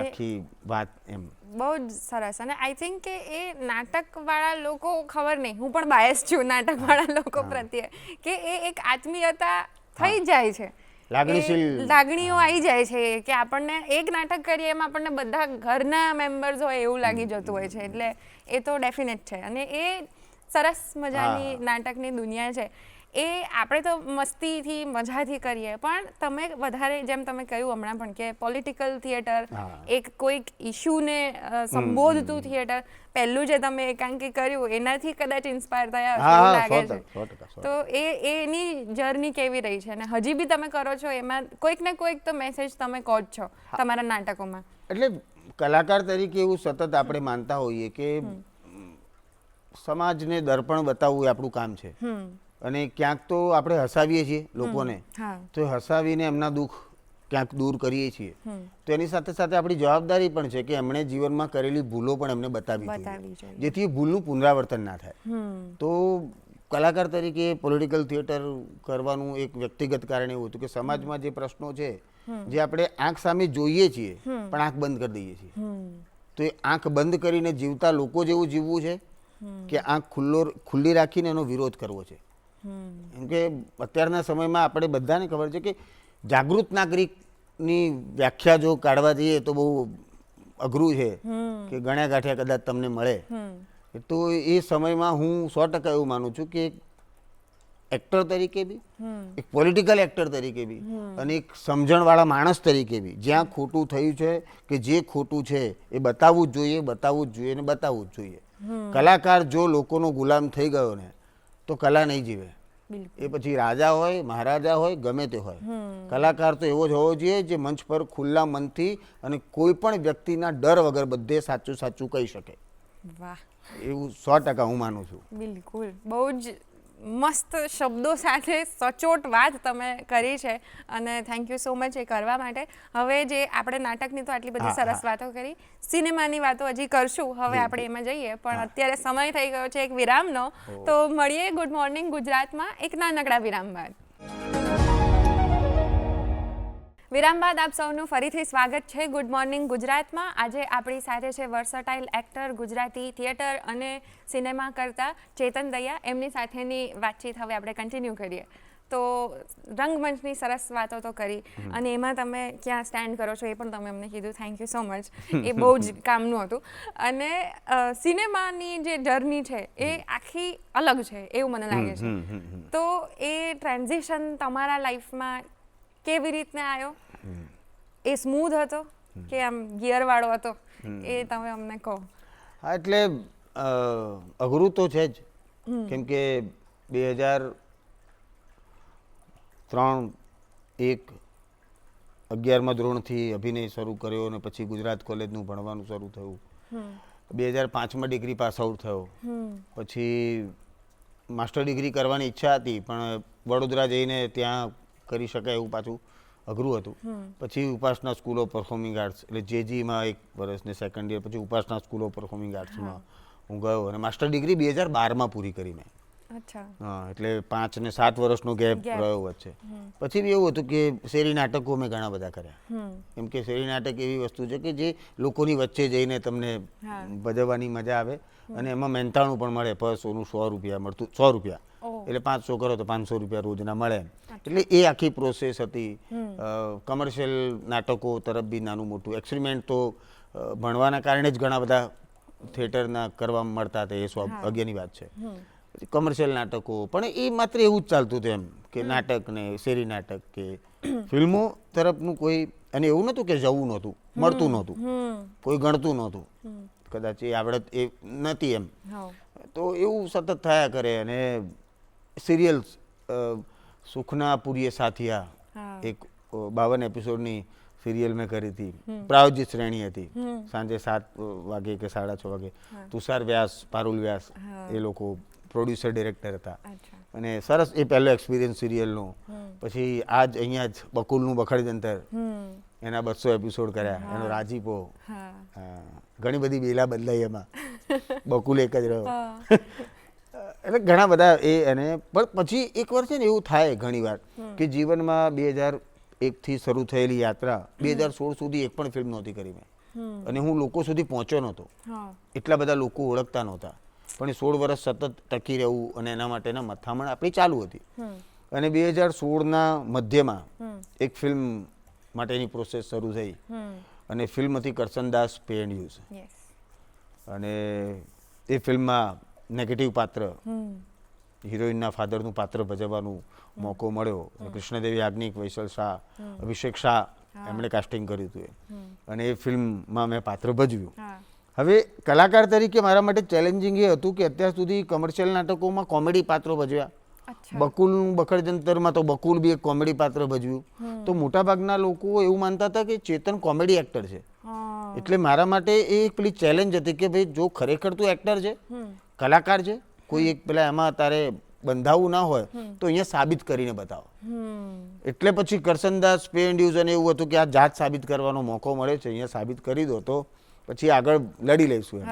[SPEAKER 1] આખી વાત એમ
[SPEAKER 2] બહુ જ સરસ. અને આઈ થિંક કે એ નાટકવાળા લોકો, ખબર નહીં હું પણ બાયસ છું નાટકવાળા લોકો પ્રત્યે, કે એ એક આત્મીયતા થઈ જાય છે, લાગણીઓ આવી જાય છે કે આપણને એક નાટક કરીએ એમાં આપણને બધા ઘરના મેમ્બર્સ હોય એવું લાગી જતું હોય છે. એટલે એ તો ડેફિનેટ છે. અને એ સરસ મજાની નાટકની દુનિયા છે. એ આપણે તો મસ્તીથી મજાથી કરીએ, પણ તમે વધારે જેમ તમે કહ્યું હમણાં પણ કે પોલિટિકલ થિયેટર, એક કોઈક ઇશ્યુને સંબોધતું થિયેટર, પહેલું જે તમે એકાંકી કર્યું એનાથી કદાચ ઇન્સ્પાયર થયા એવું લાગે છે. તો એની જર્ની કેવી રહી છે અને હજી બી તમે કરો છો એમાં કોઈક ને કોઈક તો મેસેજ તમે કહો જ છો તમારા નાટકોમાં?
[SPEAKER 1] એટલે કલાકાર તરીકે એવું સતત આપણે માનતા હોઈએ કે સમાજને દર્પણ બતાવવું એ આપણું કામ છે. અને ક્યાંક તો આપણે હસાવીએ છીએ લોકોને, તો હસાવીને એમના દુઃખ ક્યાંક દૂર કરીએ છીએ. તો એની સાથે સાથે આપણી જવાબદારી પણ છે કે એમણે જીવનમાં કરેલી ભૂલો પણ એમને બતાવવી જોઈએ, જેથી ભૂલનું પુનરાવર્તન ના થાય. તો કલાકાર તરીકે પોલિટિકલ થિયેટર કરવાનું એક વ્યક્તિગત કારણ એવું હતું કે સમાજમાં જે પ્રશ્નો છે જે આપણે આંખ સામે જોઈએ છીએ પણ આંખ બંધ કરી દઈએ છીએ, તો એ આંખ બંધ કરીને જીવતા લોકો જેવું જીવવું છે કે આંખ ખુલ્લી રાખીને એનો વિરોધ કરવો છે. કેમ કે અત્યારના સમયમાં આપણે બધાને ખબર છે કે જાગૃત નાગરિકની વ્યાખ્યા જો કાઢવા જઈએ તો બહુ અઘરું છે કે ગણ્યા ગાંઠ્યા કદાચ તમને મળે. તો એ સમયમાં હું 100% એવું માનું છું કે એક્ટર તરીકે બી, એક પોલિટિકલ એક્ટર તરીકે બી અને એક સમજણવાળા માણસ તરીકે બી જ્યાં ખોટું થયું છે કે જે ખોટું છે એ બતાવવું જ જોઈએ, બતાવવું જ જોઈએ ને બતાવવું જ જોઈએ. કલાકાર જો લોકોનો ગુલામ થઈ ગયો ને તો કલા નહીં જીવે. એ પછી રાજા હોય, મહારાજા હોય, ગમે તે હોય, કલાકાર તો એવો જ હોવો જોઈએ જે મંચ પર ખુલ્લા મનથી અને કોઈ પણ વ્યક્તિના ડર વગર બધે સાચું સાચું કહી શકે. એવું 100% હું માનું છું.
[SPEAKER 2] બિલકુલ, બહુ જ મસ્ત શબ્દો સાથે સચોટ વાત તમે કરી છે અને થેન્ક યુ સો મચ એ કરવા માટે. હવે જે આપણે નાટકની તો આટલી બધી સરસ વાતો કરી, સિનેમાની વાતો હજી કરશું, હવે આપણે એમાં જઈએ, પણ અત્યારે સમય થઈ ગયો છે એક વિરામનો, તો મળીએ ગુડ મોર્નિંગ ગુજરાતમાં એક નાનકડા વિરામ બાદ. વિરામ બાદ આપ સૌનું ફરીથી સ્વાગત છે ગુડ મોર્નિંગ ગુજરાતમાં. આજે આપણી સાથે છે વર્સટાઇલ એક્ટર, ગુજરાતી થિયેટર અને સિનેમા કરતા ચેતન દયા. એમની સાથેની વાતચીત હવે આપણે કન્ટિન્યુ કરીએ. તો રંગમંચની સરસ વાતો તો કરી અને એમાં તમે ક્યાં સ્ટેન્ડ કરો છો એ પણ તમે અમને કીધું, થેન્ક યુ સો મચ, એ બહુ જ કામનું હતું. અને સિનેમાની જે જર્ની છે એ આખી અલગ છે એવું મને લાગે છે. તો એ ટ્રાન્ઝિશન તમારા લાઈફમાં કેવી રીતના આવ્યો? એ સ્મૂધ હતો કે આમ ગિયર વાળો હતો? એ તમે અમને કહો.
[SPEAKER 1] હા, એટલે અઘરું તો છે જ, કેમ કે 2003-11મા ધોરણથી અભિનય શરૂ કર્યો અને પછી ગુજરાત કોલેજનું ભણવાનું શરૂ થયું. 2005માં ડિગ્રી પાસ આઉટ થયો. પછી માસ્ટર ડિગ્રી કરવાની ઈચ્છા હતી, પણ વડોદરા જઈને ત્યાં કરી શકાય એવું પાછું અઘરું હતું. પછી ઉપાસના સ્કૂલ ઓફ પરફોર્મિંગ આર્ટ્સ એટલે જેજીમાં 1 વર્ષ ને સેકન્ડ યર, પછી ઉપાસના સ્કૂલ ઓફ પરફોર્મિંગ આર્ટ્સમાં હું ગયો અને માસ્ટર ડિગ્રી 2012માં પૂરી કરી મેં. હા, એટલે 5 ને 7 વર્ષનો ગેપ રહ્યો વચ્ચે. પછી બી એવું હતું કે શેરી નાટકો મેં ઘણા બધા કર્યા, કેમ કે શેરી નાટક એવી વસ્તુ છે કે જે લોકોની વચ્ચે જઈને તમને ભજવવાની મજા આવે અને એમાં મહેનતાણું પણ મળે. પર શોનું 100 રૂપિયા મળતું, 100 રૂપિયા એટલે 500 કરો તો 500 રૂપિયા રોજના મળે. એટલે એ આખી પ્રોસેસ હતી. કમર્શિયલ નાટકો તરફ બી નાનું મોટું એક્સપેરિમેન્ટ તો ભણવાના કારણે જ ઘણા બધા થિયેટરના કરવા મળતા હતા, એ અગિયારની વાત છે. પછી કમર્શિયલ નાટકો પણ એ માત્ર એવું જ ચાલતું હતું એમ કે નાટક ને શેરી નાટક કે ફિલ્મો તરફનું કોઈ, અને એવું નહોતું કે જવું નહોતું, મળતું નહોતું, કોઈ ગણતું નહોતું, કદાચ એ આવડત એ નથી એમ. તો એવું સતત થયા કરે. અને સિરિયલ્સ, સુખના પુરીએ સાથિયા, એક 52 એપિસોડની સિરિયલ મેં કરી હતી, પ્રાયોજિત શ્રેણી હતી, સાંજે 7 વાગે કે 6:30 વાગે. તુષાર વ્યાસ, પારુલ વ્યાસ એ લોકો પ્રોડ્યુસર ડિરેક્ટર હતા અને સરસ એ પહેલો એક્સપિરિયન્સ સિરિયલનો. પછી આજ અહીંયા જ બકુલનું બખડજંતર, એના 200 એપિસોડ કર્યા, એનો રાજીપો, ઘણી બધી બેલા બદલાઈ એમાં, બકુલ એક જ રહ્યો. એટલે ઘણા બધા એ. અને પછી એક વાર છે ને એવું થાય ઘણીવાર કે જીવનમાં 2001થી શરૂ થયેલી યાત્રા 2016 સુધી એક પણ ફિલ્મ નહોતી કરી મેં, અને હું લોકો સુધી પહોંચ્યો નહોતો, એટલા બધા લોકો ઓળખતા નહોતા, પણ એ 16 વર્ષ સતત ટકી રહેવું અને એના માટેના મથામણ આપણી ચાલુ હતી. અને 2016ના મધ્યમાં એક ફિલ્મ માટેની પ્રોસેસ શરૂ થઈ અને ફિલ્મ હતી કરસનદાસ પે એન્ડ યુઝ. અને એ ફિલ્મમાં નેગેટિવ પાત્ર, હિરોઈનના ફાધરનું પાત્ર ભજવવાનો મોકો મળ્યો. કૃષ્ણદેવી યાજ્ઞિક, વૈસલ શાહ, અભિષેક શાહ એમણે કાસ્ટિંગ કર્યું હતું અને એ ફિલ્મમાં મેં પાત્ર ભજવ્યું. હવે કલાકાર તરીકે મારા માટે ચેલેન્જિંગ એ હતું કે અત્યાર સુધી કમર્શિયલ નાટકોમાં કોમેડી પાત્રો ભજવ્યા, બકુલનું બખડજંતરમાં તો બકુલ બી એક કોમેડી પાત્ર ભજવ્યું. તો મોટાભાગના લોકો એવું માનતા હતા કે ચેતન કોમેડી એક્ટર છે. એટલે મારા માટે એ એક પેલી ચેલેન્જ હતી કે ભાઈ જો ખરેખર તું એક્ટર છે, કલાકાર છે, કોઈ એક પેલા એમાં તારે બંધાવું ના હોય તો અહીંયા સાબિત કરીને બતાવો. એટલે પછી કરસનદાસ પે એન્ડ યુઝ અને એવું હતું કે આ જાત સાબિત કરવાનો મોકો મળે છે, અહીંયા સાબિત કરી દો તો પછી આગળ લડી લઈશું એમ.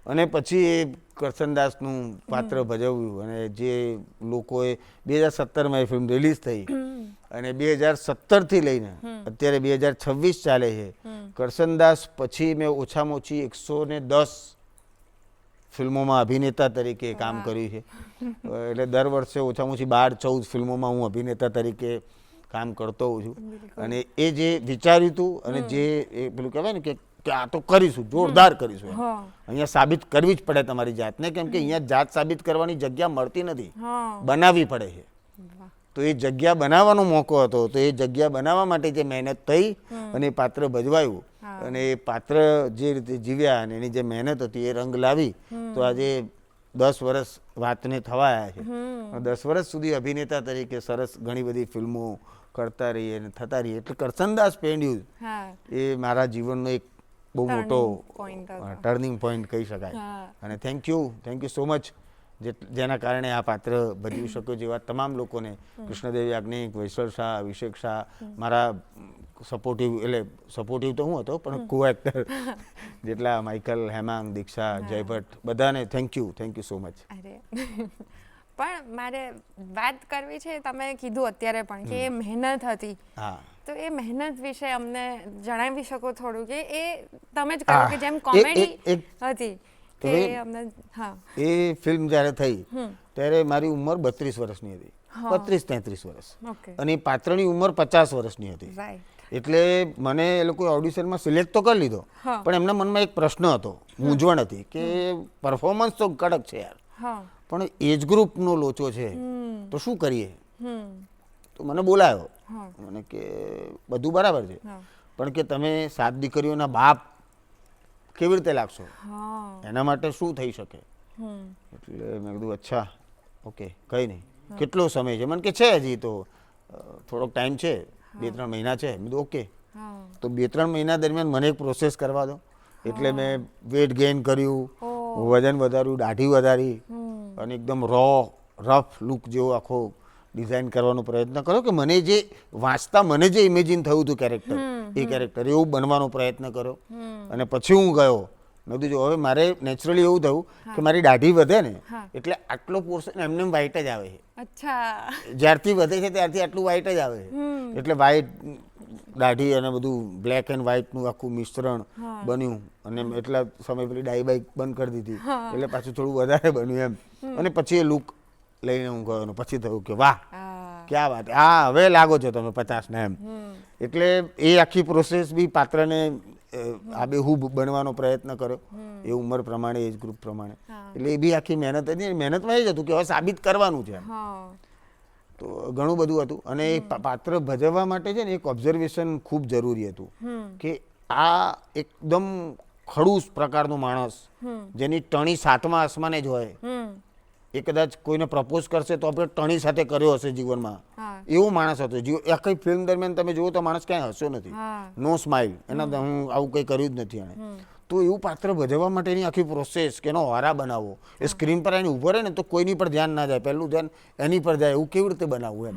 [SPEAKER 1] અને પછી એ કરસનદાસનું પાત્ર ભજવ્યું અને જે લોકોએ 2017માં એ ફિલ્મ રિલીઝ થઈ અને 2017થી લઈને અત્યારે 2026 ચાલે છે. કરસનદાસ પછી મેં ઓછામાં ઓછી 110 ફિલ્મોમાં અભિનેતા તરીકે કામ કર્યું છે. એટલે દર વર્ષે ઓછામાં ઓછી 12-14 ફિલ્મોમાં હું અભિનેતા તરીકે કામ કરતો હોઉં છું. અને એ જે વિચાર્યું હતું અને જે એ પેલું કહેવાય ને કે આ તો કરીશું, જોરદાર કરીશું, અહીંયા સાબિત કરવી જ પડે તમારી જાતને, કેમ કે અહીંયા જાત સાબિત કરવાની જગ્યા મળતી નથી, બનાવવી પડે છે. તો એ જગ્યા બનાવવાનો મોકો હતો, તો એ જગ્યા બનાવવા માટે જે મહેનત થઈ અને એ પાત્ર ભજવાયું અને એ પાત્ર જે રીતે જીવ્યા અને એની જે મહેનત હતી એ રંગ લાવી તો આજે 10 વર્ષ વાતને થવા આવ્યા છે. 10 વર્ષ સુધી અભિનેતા તરીકે સરસ ઘણી બધી ફિલ્મો કરતા રહીએ અને થતા રહીએ. એટલે કરસનદાસ પે એન્ડ યુઝ એ મારા જીવનનો એક બહુ મોટો
[SPEAKER 2] point હતો.
[SPEAKER 1] ટર્નિંગ પોઈન્ટ કહી શકાય.
[SPEAKER 2] હા.
[SPEAKER 1] અને થેન્ક યુ સો મચ જેના કારણે આ પાત્ર ભજવી શક્યો જેવા તમામ લોકોને, કૃષ્ણદેવ યાજ્ઞિક, વૈસલ શાહ, અભિષેક શાહ, મારા સપોર્ટિવ તો હું હતો પણ કો એક્ટર જેટલા માઇકલ, હેમાંગ, દીક્ષા, જય ભટ્ટ, બધાને થેન્ક યુ સો મચ.
[SPEAKER 2] અરે પણ મારે વાત કરવી છે, તમે કીધું અત્યારે પણ કે એ મહેનત હતી,
[SPEAKER 1] હા,
[SPEAKER 2] તો એ મહેનત વિશે અમને જણાવી શકો થોડું, કે એ તમે જ કહ્યું કે જેમ કોમેડી હતી કે અમને. હા,
[SPEAKER 1] એ ફિલ્મ જ્યારે થઈ ત્યારે મારી ઉંમર 32 વર્ષની હતી, 32-33 વર્ષ, અને એ પાત્રની ઉંમર 50 વર્ષની હતી.
[SPEAKER 2] રાઈટ.
[SPEAKER 1] એટલે મને એ લોકોએ ઓડિશનમાં સિલેક્ટ તો કરી લીધો, પણ એમના મનમાં એક પ્રશ્ન હતો, મૂંઝવણ હતી કે પરફોર્મન્સ તો કડક છે યાર, પણ એજ ગ્રુપનો લોચો છે તો શું કરીએ. તો મને બોલાયો, મને કે બધું બરાબર છે પણ કે તમે 7 દીકરીઓના બાપ કેવી રીતે લાગશો, એના માટે શું થઈ શકે. એટલે મેં કીધું અચ્છા ઓકે કંઈ નહીં, કેટલો સમય છે, મને કે છે હજી તો થોડોક ટાઈમ છે, 2-3 મહિના છે. મેં કીધું ઓકે. તો 2-3 મહિના દરમિયાન મને એક પ્રોસેસ કરવા દો. એટલે મેં વેટ ગેઇન કર્યું, વજન વધાર્યું, દાઢી વધારી, અને એકદમ રફ લુક જેવો આખો ડિઝાઇન કરવાનો પ્રયત્ન કર્યો કે મને જે વાંચતા મને જે ઇમેજિન થયું હતું કેરેક્ટર એવું બનવાનો પ્રયત્ન કર્યો. અને પછી હું ગયો, મેં કીધું હવે મારે નેચરલી એવું થયું કે મારી દાઢી વધે ને એટલે આટલો પોર્શન એમને વ્હાઈટ જ આવે છે.
[SPEAKER 2] અચ્છા.
[SPEAKER 1] જ્યારથી વધે છે ત્યારથી આટલું વ્હાઈટ જ આવે છે. એટલે વ્હાઈટ દાઢી અને બધું બ્લેક એન્ડ વ્હાઈટનું આખું મિશ્રણ બન્યું. અને એટલા સમય પેલી ડાઈ બાઈક બંધ કરી દીધી એટલે પાછું થોડું વધારે બન્યું એમ. અને પછી એ લુક લઈને હું ગયો, પછી થયું કે વાહ ક્યાં વાત, હા હવે લાગો છો તમે 50 ને એમ. એટલે એ આખી પ્રોસેસ બી પાત્રને આબેહૂબ બનવાનો પ્રયત્ન કર્યો એ ઉંમર પ્રમાણે, એજ ગ્રુપ પ્રમાણે. એટલે એ બી આખી મહેનત હતી. મહેનતમાં એ જ હતું કે હવે સાબિત કરવાનું છે. તો ઘણું બધું હતું. અને એ પાત્ર ભજવવા માટે છે ને એક ઓબ્ઝર્વેશન ખૂબ જરૂરી હતું કે આ એકદમ ખડૂસ પ્રકારનો માણસ જેની ટણી 7મા આસમાને જ હોય, એ કદાચ કોઈને પ્રપોઝ કરશે તો આપણે ટણી સાથે કર્યો હશે જીવનમાં, એવો માણસ હતો. આખી ફિલ્મ દરમિયાન તમે જુઓ તો માણસ ક્યાંય હસ્યો નથી, નો સ્માઇલ, એના હું આવું કંઈ કર્યું જ નથી એણે. તો એવું પાત્ર ભજવવા માટેની આખી પ્રોસેસ કે એનો હોરા બનાવવો, એ સ્ક્રીન પર એને ઊભો રહે ને તો કોઈની પર ધ્યાન ના જાય, પહેલું ધ્યાન એની પર જાય, એવું કેવી રીતે બનાવવું એમ.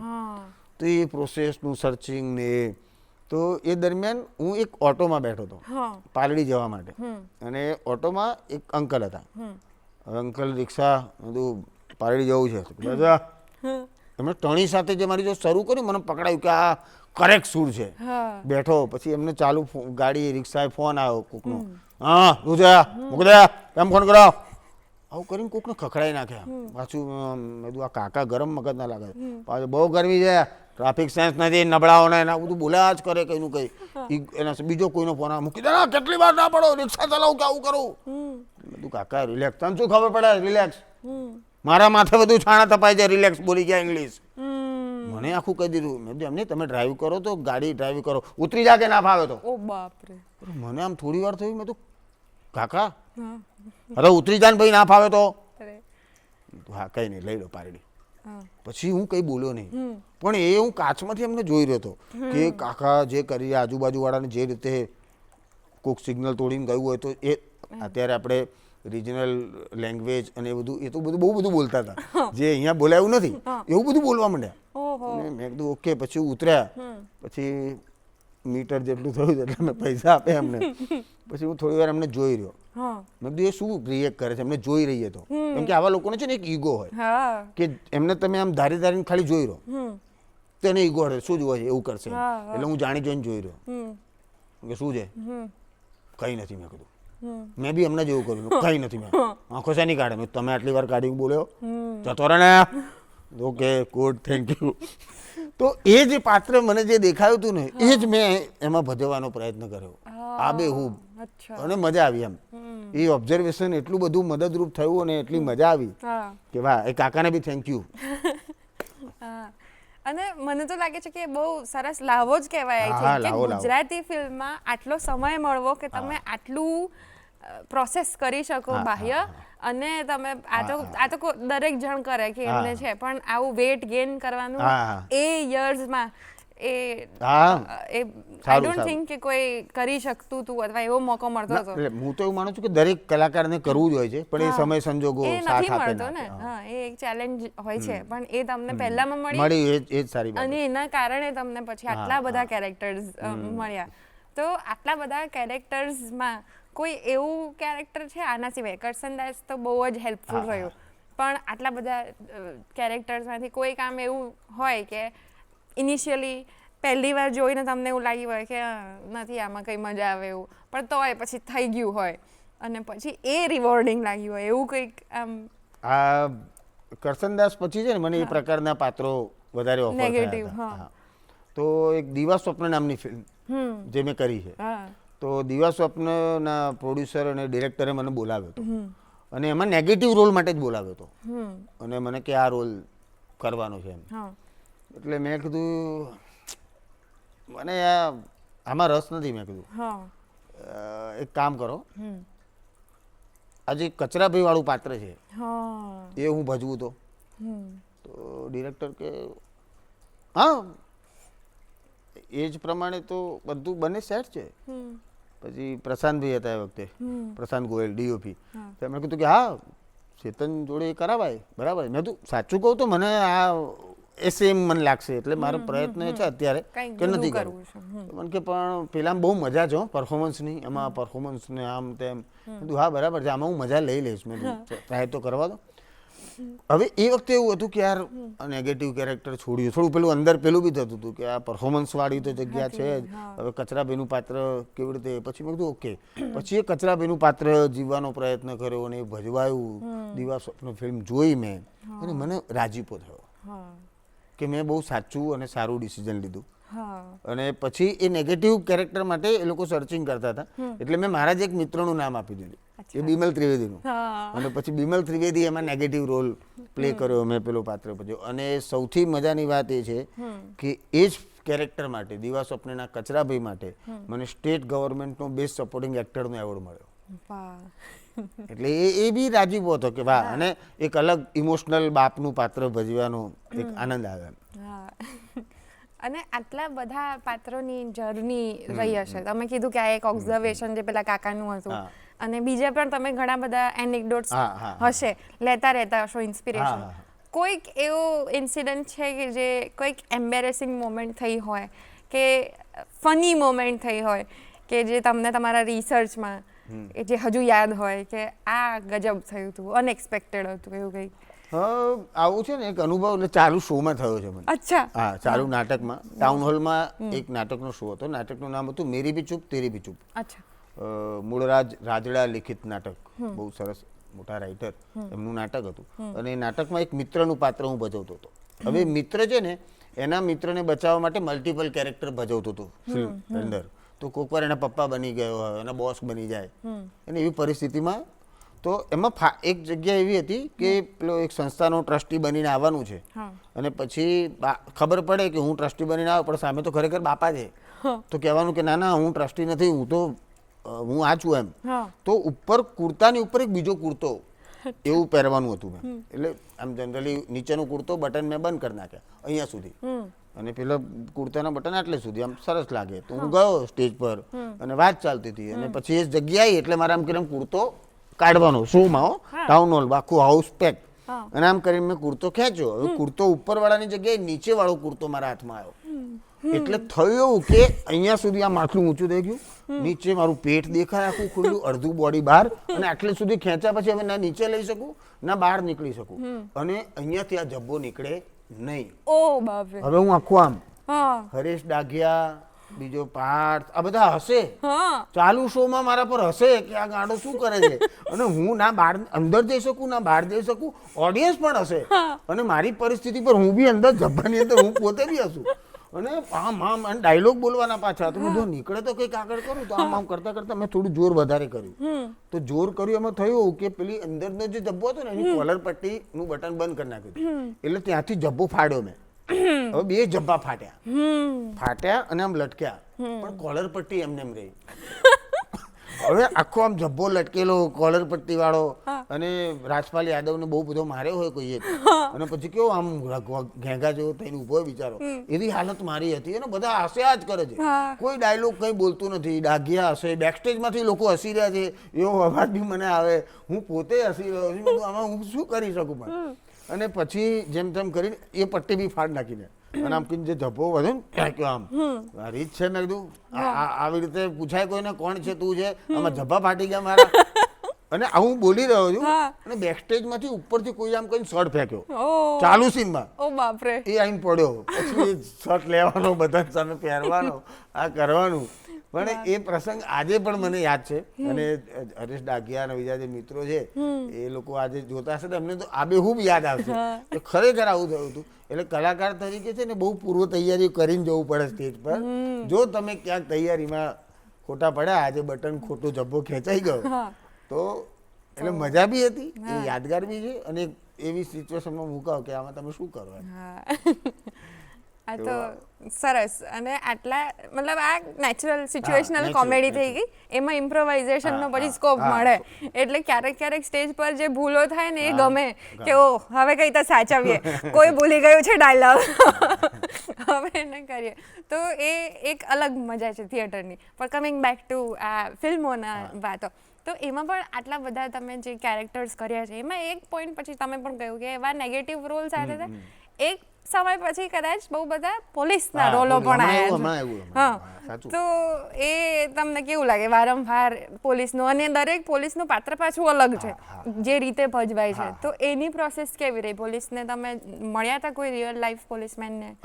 [SPEAKER 1] તો એ પ્રોસેસનું સર્ચિંગ ને એ. તો એ દરમિયાન હું એક ઓટોમાં બેઠો હતો પાલડી જવા માટે, અને ઓટોમાં એક અંકલ હતા. અંકલ રિક્ષા, બધું પાલડી જવું છે, બધા એમણે ટણી સાથે જે મારી જો શરૂ કર્યું મને પકડાયું કે આ કરેક્ટ સૂર છે. બેઠો, પછી એમને ચાલુ ગાડી રિક્ષાએ ફોન આવ્યો કોકનો, હા શું છે મૂકી દે, કેમ ફોન કરો, આવું કરીને કોકને ખખડાઈ નાખ્યા. પાછું મેં કીધું આ કાકા ગરમ મગજ ના લાગે, પાછું બહુ ગરમી છે, ટ્રાફિક સેન્સ નથી, નબળાઓને એના બધું બોલ્યા જ કરે કંઈનું કંઈ. એના બીજો કોઈનો ફોન આવે, મૂકી દે કેટલી વાર ના પડો, રિક્ષા ચલાવું કે આવું કરું. બધું કાકા રિલેક્સ, તને શું ખબર પડે રિલેક્સ, મારા માથે બધું છાણા તપાય છે, રિલેક્સ બોલી ગયા ઇંગ્લિશ. મને આખું કહી દીધું. મેં કીધું એમને તમે ડ્રાઈવ કરો તો ગાડી ડ્રાઈવ કરો, ઉતરી જા કે ના ફાવે તો.
[SPEAKER 2] ઓ બાપ રે.
[SPEAKER 1] મને આમ થોડી વાર થયું, મેં તો કાકા અરે ઉતરી જા ને ભાઈ, ના ફાવે તો. હા કઈ નહીં, લઈ લો પારડી. પછી હું કઈ બોલ્યો નહીં, પણ એ હું કાચમાંથી એમને જોઈ રહ્યો હતો કે કાકા જે કરી આજુબાજુ વાળાને જે રીતે કોઈક સિગ્નલ તોડીને ગયું હોય તો એ અત્યારે આપણે રિજનલ લેંગ્વેજ અને એ બધું, એ તો બધું બહુ બધું બોલતા હતા જે અહીંયા બોલાયું નથી, એવું બધું બોલવા માંડ્યા. અને મેં કીધું ઓકે. પછી ઉતર્યા, પછી મીટર જેટલું થયું એટલે મેં પૈસા આપ્યા એમને. પછી હું થોડી વાર એમને જોઈ રહ્યો, મેં કીધું એ શું રિએક્ટ કરે છે, એમને જોઈ રહીએ તો. કેમ કે આવા લોકોને છે ને એક ઈગો હોય કે એમને તમે આમ ધારીને ખાલી જોઈ રહ્યો તો એને ઈગો હશે, શું જોવે છે એવું કરશે. એટલે હું જાણી જોઈને જોઈ રહ્યો કે શું છે, કંઈ નથી. મેં કીધું મેં બી એમને જેવું કર્યું, કંઈ નથી. મેં આંખો શેની કાઢે, મેં તમે આટલી વાર કાઢી બોલ્યો, જતો રહે ને. Okay good, thank you. તો એ જે પાત્ર મને જે દેખાયું હતું ને એ જ મેં એમાં ભજવવાનો પ્રયત્ન કર્યો, આબેહૂબ. અને મજા આવી એમ. એ ઓબ્ઝર્વેશન એટલું બધું મદદરૂપ થયું અને એટલી મજા આવી કે વાહ, એ કાકાને બી થેન્ક યુ.
[SPEAKER 2] અને મને તો લાગે છે કે બહુ સરસ લાવો જ કહેવાય કે ગુજરાતી ફિલ્મમાં આટલો સમય મળવો કે તમે આટલું પ્રોસેસ કરી શકો બાહ્ય, અને તમે આ તો દરેક જણ કરે કે એમને છે, પણ આવું વેટ ગેઇન કરવાનું એ યર્સમાં એ
[SPEAKER 1] હા
[SPEAKER 2] આઈ ડોન્ટ થિંક કે કોઈ કરી શકતું હતું અથવા એવો મોકો મળતો હતો.
[SPEAKER 1] એટલે હું તો એવું માનું છું કે દરેક કલાકારને કરવું જ હોય છે, પણ એ સમય સંજોગો
[SPEAKER 2] એ
[SPEAKER 1] સાથ
[SPEAKER 2] નથી
[SPEAKER 1] આપે
[SPEAKER 2] મળતો ને.
[SPEAKER 1] ના.
[SPEAKER 2] હા, એ એક ચેલેન્જ હોય છે, પણ એ તમને પહેલામાં
[SPEAKER 1] મળી એ જ સારી વાત.
[SPEAKER 2] અને એના કારણે તમને પછી આટલા બધા કેરેક્ટર્સ મળ્યા. તો આટલા બધા કેરેક્ટર્સમાં કોઈ એવું કેરેક્ટર છે આના સિવાય? કરશન દાસ તો બહુ જ હેલ્પફુલ રહ્યું, પણ આટલા બધા કેરેક્ટર્સમાંથી કોઈ કામ એવું હોય કે ઇનિશિયલી પહેલી વાર જોઈને તમને એવું લાગ્યું હોય કે નથી આમાં કંઈ મજા આવે એવું, પણ તોય પછી થઈ ગયું હોય અને પછી એ રિવોર્ડિંગ લાગ્યું હોય એવું કંઈક આમ?
[SPEAKER 1] આ કરશન દાસ પછી છે ને મને એ પ્રકારના પાત્રો વધારે ઓફર
[SPEAKER 2] નેગેટિવ.
[SPEAKER 1] થયા હતા. તો એક દિવા સ્વપ્ન નામની ફિલ્મ જે મેં કરી છે, તો દિવા સ્વપ્નના પ્રોડ્યુસર અને ડિરેક્ટરે મને બોલાવ્યો હતો અને એમાં નેગેટિવ રોલ માટે જ બોલાવ્યો હતો અને મને કે આ રોલ કરવાનો છે એમ. એટલે મેં કીધું મને આમાં રસ નથી. મેં કીધું એક કામ કરો, આજે કચરાભાઈ વાળું પાત્ર છે એ હું ભજવું તો ડિરેક્ટર કે હા એ જ પ્રમાણે તો બધું બંને સેટ છે. પછી પ્રશાંતભાઈ હતા એ વખતે, પ્રશાંત ગોયલ ડીઓપી, તો એમણે કીધું કે હા ચેતન જોડે એ કરાવાય, બરાબર. મેં તું સાચું કહું તો મને આ એ સેમ મને લાગશે, એટલે મારો પ્રયત્ન છે અત્યારે કે નથી કરવું. મને કે પણ પેલા બહુ મજા છે પરફોર્મન્સની, એમાં પરફોર્મન્સને આમ તેમ. કીધું હા બરાબર છે, આમાં હું મજા લઈ લઈશ. મેં ટ્રાય તો કરવા દો. હવે એ વખતે એવું હતું કે યાર નેગેટિવ કેરેક્ટર છોડ્યું, થોડું પેલું અંદર પેલું બી થતું હતું કે આ પરફોર્મન્સ વાળી તો જગ્યા છે જ, હવે કચરાભાઈનું પાત્ર કેવી રીતે. પછી મેં કીધું ઓકે. પછી એ કચરાભાઈનું પાત્ર જીવવાનો પ્રયત્ન કર્યો અને એ ભજવાયું. દિવા સ્વપ્ન ફિલ્મ જોઈ મેં અને મને રાજીપો થયો કે મેં બહુ સાચું અને સારું ડિસિઝન લીધું. અને પછી એ નેગેટિવ કેરેક્ટર માટે એ લોકો સર્ચિંગ કરતા હતા, એટલે મેં મારા જ એક મિત્રનું નામ આપી દીધું, એ બિમલ ત્રિવેદીનું. અને પછી બિમલ ત્રિવેદી એમાં નેગેટિવ રોલ પ્લે કર્યો, મેં પેલો પાત્ર ભજ્યો. અને સૌથી મજાની વાત એ છે કે એ જ કેરેક્ટર માટે, દિવા સ્વપ્નના કચરાભાઈ માટે મને સ્ટેટ ગવર્મેન્ટનો બેસ્ટ સપોર્ટિંગ એક્ટરનો એવોર્ડ મળ્યો. એટલે એ બી રાજીપો હતો કે વાહ. અને એક અલગ ઇમોશનલ બાપનું પાત્ર ભજવાનો એક આનંદ આવે.
[SPEAKER 2] અને આટલા બધા પાત્રોની જર્ની રહી હશે. તમે કીધું કે આ એક ઓબ્ઝર્વેશન જે પેલા કાકાનું હતું, અને બીજા પણ તમે ઘણા બધા એનેક્ડોટ્સ હશે, લેતા રહેતા હશો ઇન્સ્પિરેશન. કોઈક એવો ઇન્સિડન્ટ છે કે જે કોઈક એમ્બેરેસિંગ મોમેન્ટ થઈ હોય કે ફની મોમેન્ટ થઈ હોય કે જે તમને તમારા રિસર્ચમાં જે હજુ યાદ હોય કે આ ગજબ થયું હતું, અનએક્સપેક્ટેડ હતું એવું કંઈક?
[SPEAKER 1] આવું છે ને એક અનુભવ એટલે ચાલુ શોમાં થયો છે મને.
[SPEAKER 2] અચ્છા.
[SPEAKER 1] હા, ચાલુ નાટકમાં ટાઉન હોલમાં એક નાટકનો શો હતો. નાટકનું નામ હતું મેરી બી ચૂપ તેરી બી ચૂપ.
[SPEAKER 2] અચ્છા.
[SPEAKER 1] મૂળરાજ રાજડા લિખિત નાટક, બહુ સરસ મોટા રાઇટર, એમનું નાટક હતું. અને એ નાટકમાં એક મિત્રનું પાત્ર હું ભજવતો હતો. હવે મિત્ર છે ને એના મિત્રને બચાવવા માટે મલ્ટિપલ કેરેક્ટર ભજવતો હતો ફિલ્મ અંદર. તો કોઈક વાર એના પપ્પા બની ગયો હોય, એના બોસ બની જાય, અને એવી પરિસ્થિતિમાં તો એમાં એક જગ્યા એવી હતી કે પેલો એક સંસ્થાનો ટ્રસ્ટી બનીને આવવાનું છે, અને પછી ખબર પડે કે હું ટ્રસ્ટી બનીને આવ્યો પણ સામે તો ખરેખર બાપા છે. તો કહેવાનું કે ના ના હું ટ્રસ્ટી નથી, હું આ છું એમ. તો ઉપર કુર્તાની ઉપર એક બીજો કુર્તો એવું પહેરવાનું હતું મેં. એટલે આમ જનરલી નીચેનો કુર્તો બટન મેં બંધ કરી નાખ્યા અહીંયા સુધી, અને પેલા કુર્તાના બટન આટલે સુધી, આમ સરસ લાગે. તો હું ગયો સ્ટેજ પર અને વાત ચાલતી હતી, અને પછી એ જગ્યાએ એટલે મારે આમ કરીને કુર્તો કાઢવાનો શોમાં, ટાઉન હોલ આખું હાઉસ પેક, અને આમ કરીને મેં કુર્તો ખેંચ્યો. હવે કુર્તો ઉપર વાળાની જગ્યાએ નીચે વાળો કુર્તો મારા હાથમાં આવ્યો. એટલે થયું એવું કે અહીંયા સુધી આ માથું ઊંચું થઈ ગયું, નીચે મારું પેટ દેખાય આખું ખુલ્લું, અડધું બોડી બહાર, અને આટલે સુધી ખેંચ્યા પછી હવે ના નીચે લઈ શકું ના બહાર નીકળી શકું, અને અહીંયાથી આ જબ્બો નીકળે નહીં. હવે હું આખું આમ હરેશ ડાઘિયા, બીજો પાર્થ, આ બધા હશે ચાલુ શોમાં મારા પર હશે કે આ ગાડો શું કરે છે, અને હું ના બહાર અંદર જઈ શકું ના બહાર જઈ શકું. ઓડિયન્સ પણ હશે, અને મારી પરિસ્થિતિ પર હું બી અંદર જબ્બાની અંદર હું પોતે બી હશું, અને આમ આમ ડાયલોગ બોલવાના પાછા. તો મેં જો નીકળે તો કંઈક આગળ કરું, તો આમ આમ કરતા કરતા મેં થોડું જોર વધારે કર્યું. તો જોર કર્યું એમાં થયું કે પેલી અંદરનો જે જબ્બો હતો ને એની કોલર પટ્ટીનું બટન બંધ કરી નાખ્યું, એટલે ત્યાંથી જબ્બો ફાડ્યો મેં. હવે બે જબ્બા ફાટ્યા અને આમ લટક્યા, પણ કોલર પટ્ટી એમને એમ રહી. હવે આખો આમ જબ્બો લટકેલો કોલર પટ્ટી વાળો અને રાજપાલ યાદવને બહુ બધો માર્યો હોય કોઈએ અને પછી કેવો આમ ઘેંઘા જેવો થઈને ઉભો હોય બિચારો એવી હાલત મારી હતી અને બધા હાસ્યા જ કરે છે કોઈ ડાયલોગ કંઈ બોલતું નથી ડાઘિયા હશે બેકસ્ટેજમાંથી લોકો હસી રહ્યા છે એવો અવાજ બી મને આવે હું પોતે હસી રહ્યો છું બધું આમાં હું શું કરી શકું પણ અને પછી જેમ તેમ કરીને એ પટ્ટી બી ફાડ નાખીને અને આમ જે ધબ્બો વધે ને ફેંક્યો આમ રીત છે મેં કીધું આવી રીતે પૂછાય કોઈને કોણ છે તું છે આમાં ધબ્બા ફાટી ગયા મારા અને હું બોલી રહ્યો છું અને બેકસ્ટેજ માંથી ઉપરથી કોઈ આમ કઈ શર્ટ ફેંક્યો ચાલુ સીનમાં એ આઈને પડ્યો પછી શર્ટ લેવાનો બધા સામે પહેરવાનો આ કરવાનું પણ એ પ્રસંગ આજે પણ મને યાદ છે અને હરેશ ડાઘિયા અને બીજા જે મિત્રો છે એ લોકો આજે જોતા હશે તો એમને તો આબેહૂબ યાદ આવશે કે ખરેખર આવું થયું હતું એટલે કલાકાર તરીકે છે ને બહુ પૂર્વ તૈયારી કરીને જવું પડે સ્ટેજ પર જો તમે ક્યાંક તૈયારીમાં ખોટા પડ્યા આજે બટન ખોટો જબ્બો ખેંચાઈ ગયો તો એટલે મજા બી હતી એ યાદગાર બી છે અને એવી સિચ્યુએશનમાં મૂકાવ કે આમાં તમે શું કરો
[SPEAKER 2] આ તો સરસ અને આટલા મતલબ આ નેચરલ સિચ્યુએશનલ કોમેડી થઈ ગઈ એમાં ઇમ્પ્રોવાઇઝેશનનો પછી સ્કોપ મળે એટલે ક્યારેક ક્યારેક સ્ટેજ પર જે ભૂલો થાય ને એ ગમે કે ઓ હવે કઈ તો સાચવીએ કોઈ ભૂલી ગયું છે ડાયલોગ હવે એને કરીએ તો એ એક અલગ મજા છે થિયેટરની પણ કમિંગ બેક ટુ આ ફિલ્મોના વાતો તો એમાં પણ આટલા બધા તમે જે કેરેક્ટર્સ કર્યા છે એમાં એક પોઈન્ટ પછી તમે પણ કહ્યું કે એવા નેગેટિવ રોલ્સ આવ્યા હતા એક સમય પછી કદાચ બહુ બધા પોલીસના રોલો પણ આવ્યા છે તો એ તમને કેવું લાગે વારંવાર પોલીસનું અને દરેક પોલીસનું પાત્ર પાછું અલગ છે જે રીતે ભજવાય છે તો એની પ્રોસેસ કેવી રહી પોલીસને તમે મળ્યા હતા કોઈ રિયલ લાઈફ પોલીસમેનને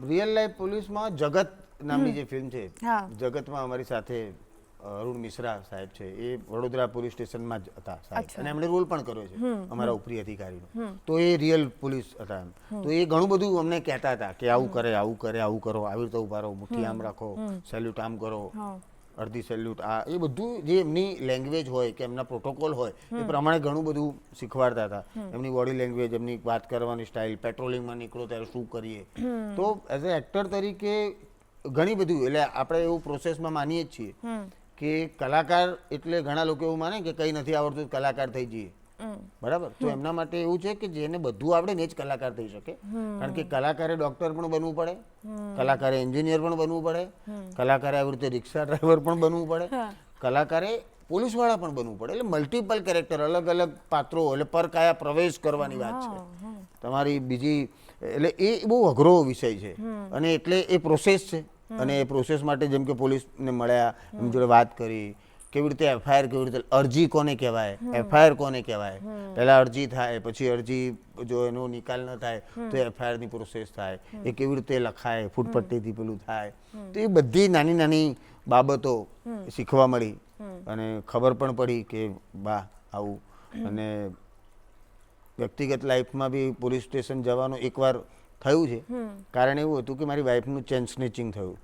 [SPEAKER 1] રિયલ લાઈફ પોલીસમાં જગત નામની જે ફિલ્મ છે જગતમાં અમારી સાથે અરુણ મિશ્રા સાહેબ છે એ વડોદરા પોલીસ સ્ટેશનમાં જ હતા સાહેબ અને એમણે રોલ પણ કર્યો છે અમારા ઉપરી અધિકારીનો તો એ રિયલ પોલીસ હતા તો એ ઘણું બધું અમને કહેતા હતા કે આવું કરે આવું કરે આવું કરો આવી રીતે ઉભા રહો મુઠ્ઠી આમ રાખો સેલ્યુટ આમ કરો અડધી સેલ્યુટ આ એ બધું જે એમની લેંગ્વેજ હોય કે એમના પ્રોટોકોલ હોય એ પ્રમાણે ઘણું બધું શીખવાડતા હતા એમની બોડી લેંગ્વેજ એમની વાત કરવાની સ્ટાઇલ પેટ્રોલિંગમાં નીકળો ત્યારે શું કરીએ તો એઝ એ એક્ટર તરીકે ઘણી બધું એટલે આપણે એવું પ્રોસેસમાં માનીએ જ છીએ કે કલાકાર એટલે ઘણા લોકો એવું માને કે કંઈ નથી આવડતું કલાકાર થઈ જઈએ બરાબર તો એમના માટે એવું છે કે જેને બધું આવડે ને જ કલાકાર થઈ શકે કારણ કે કલાકારે ડોક્ટર પણ બનવું પડે કલાકારે એન્જિનિયર પણ બનવું પડે કલાકારે આવી રીતે રિક્ષા ડ્રાઈવર પણ બનવું પડે કલાકારે પોલીસવાળા પણ બનવું પડે એટલે મલ્ટિપલ કેરેક્ટર અલગ અલગ પાત્રો એટલે પરકાયા પ્રવેશ કરવાની વાત છે તમારી બીજી એટલે એ બહુ અઘરો વિષય છે અને એટલે એ પ્રોસેસ છે અને એ પ્રોસેસ માટે જેમ કે પોલીસને મળ્યા એમ જોડે વાત કરી કેવી રીતે એફઆઈઆર કેવી રીતે અરજી કોને કહેવાય એફઆઈઆર કોને કહેવાય પહેલાં અરજી થાય પછી અરજી જો એનો નિકાલ ન થાય તો એફઆઈઆરની પ્રોસેસ થાય એ કેવી રીતે લખાય ફૂટપટ્ટીથી પેલું થાય તો એ બધી નાની નાની બાબતો શીખવા મળી અને ખબર પણ પડી કે વાહ આવું અને વ્યક્તિગત લાઈફમાં બી પોલીસ સ્ટેશન જવાનું એકવાર થયું છે કારણ એવું હતું કે મારી વાઈફનું ચેન સ્નેચિંગ થયું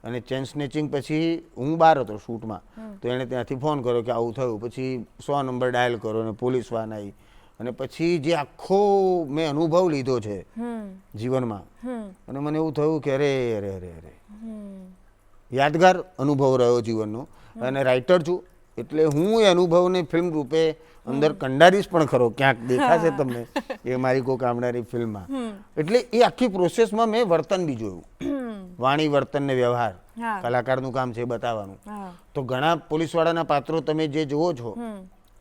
[SPEAKER 1] અને ચેન સ્નેચિંગ પછી હું બહાર હતો શૂટમાં તો એણે ત્યાંથી ફોન કર્યો કે આવું થયું પછી 100 નંબર ડાયલ કર્યો અને પોલીસ વાન આવી અને પછી જે આખો મેં અનુભવ લીધો છે જીવનમાં અને મને એવું થયું કે અરે અરે અરે અરે યાદગાર અનુભવ રહ્યો જીવનનો અને રાઇટર છું એટલે હું એ અનુભવને ફિલ્મ રૂપે અંદર કંડારીશ પણ ખરો ક્યાંક દેખાશે તમને એ મારી કોઈ કામનારી ફિલ્મમાં એટલે એ આખી પ્રોસેસમાં મેં વર્તન બી જોયું વાણી વર્તન ને વ્યવહાર કલાકારનું કામ છે બતાવવાનું તો ઘણા પોલીસવાળાના પાત્રો તમે જે જુઓ છો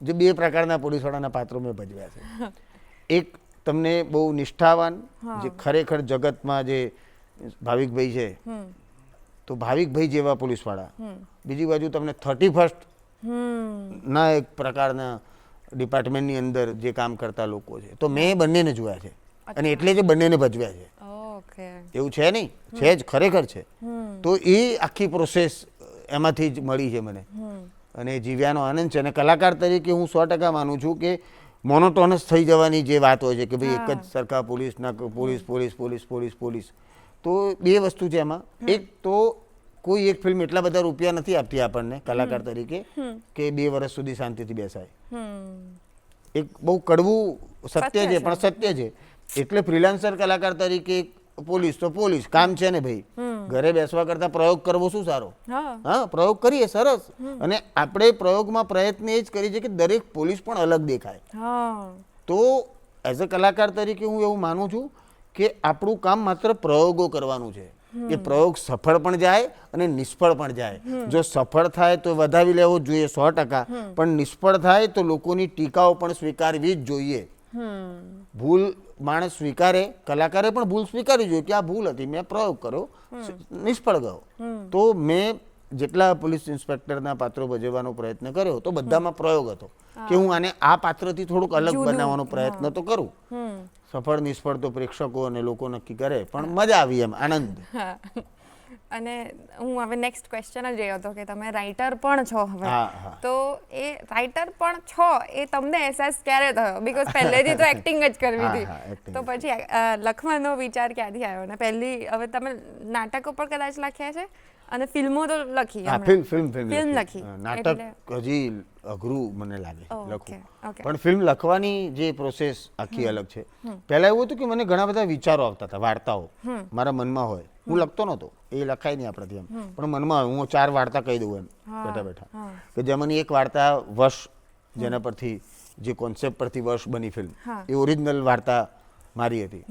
[SPEAKER 1] જે બે પ્રકારના પોલીસવાળાના પાત્રો મેં ભજવ્યા છે એક તમને બહુ નિષ્ઠાવાન જે ખરેખર જગતમાં જે ભાવિકભાઈ છે તો ભાવિકભાઈ જેવા પોલીસવાળા બીજી બાજુ તમને 31st ના એક પ્રકારના ડિપાર્ટમેન્ટની અંદર જે કામ કરતા લોકો છે તો મેં બંનેને જોયા છે અને એટલે જ બંનેને ભજવ્યા છે એવું છે નહીં છે જ ખરેખર છે તો એ આખી પ્રોસેસ એમાંથી જ મળી છે મને અને જીવ્યાનો આનંદ છે અને કલાકાર તરીકે હું 100% માનું છું કે મોનોટોનસ થઈ જવાની જે વાત હોય છે કે ભાઈ એક જ સરખા પોલીસના police police police police police તો બે વસ્તુ છે એમાં એક તો કોઈ એક ફિલ્મ એટલા બધા રૂપિયા નથી આપતી આપણને કલાકાર તરીકે કે 2 વર્ષ સુધી શાંતિથી બેસાય એક બહુ કડવું સત્ય છે પણ સત્ય છે એટલે ફ્રીલાન્સર કલાકાર તરીકે પોલીસ તો પોલીસ કામ છે ને ભાઈ ઘરે બેસવા કરતા પ્રયોગ કરવો શું સારો?
[SPEAKER 2] હા
[SPEAKER 1] હા, પ્રયોગ કરીએ, સરસ. અને આપણે પ્રયોગમાં પ્રયત્ન એ જ કરીએ છીએ કે દરેક પોલીસ પણ અલગ દેખાય.
[SPEAKER 2] હા
[SPEAKER 1] તો એઝ અ કલાકાર તરીકે હું એવું માનું છું કે આપણું કામ માત્ર પ્રયોગો કરવાનું છે. એ પ્રયોગ સફળ પણ જાય અને નિષ્ફળ પણ જાય. જો સફળ થાય તો વધાવી લેવો જોઈએ 100%, પણ નિષ્ફળ થાય તો લોકોની ટીકાઓ પણ સ્વીકારવી જ જોઈએ. ભૂલ માણસ સ્વીકારે, કલાકારે પણ ભૂલ સ્વીકારવી જોઈએ કે આ ભૂલ હતી, મેં પ્રયોગ કર્યો, નિષ્ફળ ગયો. તો મેં જેટલા પોલીસ ઇન્સ્પેક્ટરના પાત્રો ભજવવાનો પ્રયત્ન કર્યો તો બધામાં પ્રયોગ હતો કે હું આને આ પાત્રથી થોડુંક અલગ બનાવવાનો પ્રયત્ન તો કરું. સફળ નિષ્ફળ તો પ્રેક્ષકો અને લોકો નક્કી કરે, પણ મજા આવી, એમ આનંદ.
[SPEAKER 2] અને હું હવે નેક્સ્ટ ક્વેશ્ચન જ રહ્યો હતો કે તમે રાઇટર પણ છો હવે. તો એ રાઇટર પણ છો એ તમને અહેસાસ ક્યારે થયો? બીકોઝ પહેલેથી તો એક્ટિંગ જ કરવી હતી, તો પછી લખવાનો વિચાર ક્યાંથી આવ્યો? ને પહેલી હવે તમે નાટકો પણ કદાચ લખ્યા છે અને ફિલ્મો તો લખી. ફિલ્મ લખી.
[SPEAKER 1] નાટક હજી અઘરું મને લાગે લખવું, પણ ફિલ્મ લખવાની જે પ્રોસેસ આખી અલગ છે. પહેલા એવું હતું કે મને ઘણા બધા વિચારો આવતા હતા, વાર્તાઓ મારા મનમાં હોય, હું લખતો નહોતો, એ લખાય નહીં આપણાથી એમ, પણ મનમાં હું 4 વાર્તા કહી દઉં એમ બેઠા બેઠા, કે જેમાંની એક વાર્તા વશ, જેના પરથી જે કોન્સેપ્ટ પરથી વશ બની ફિલ્મ, એ ઓરિજિનલ વાર્તા મારી હતી.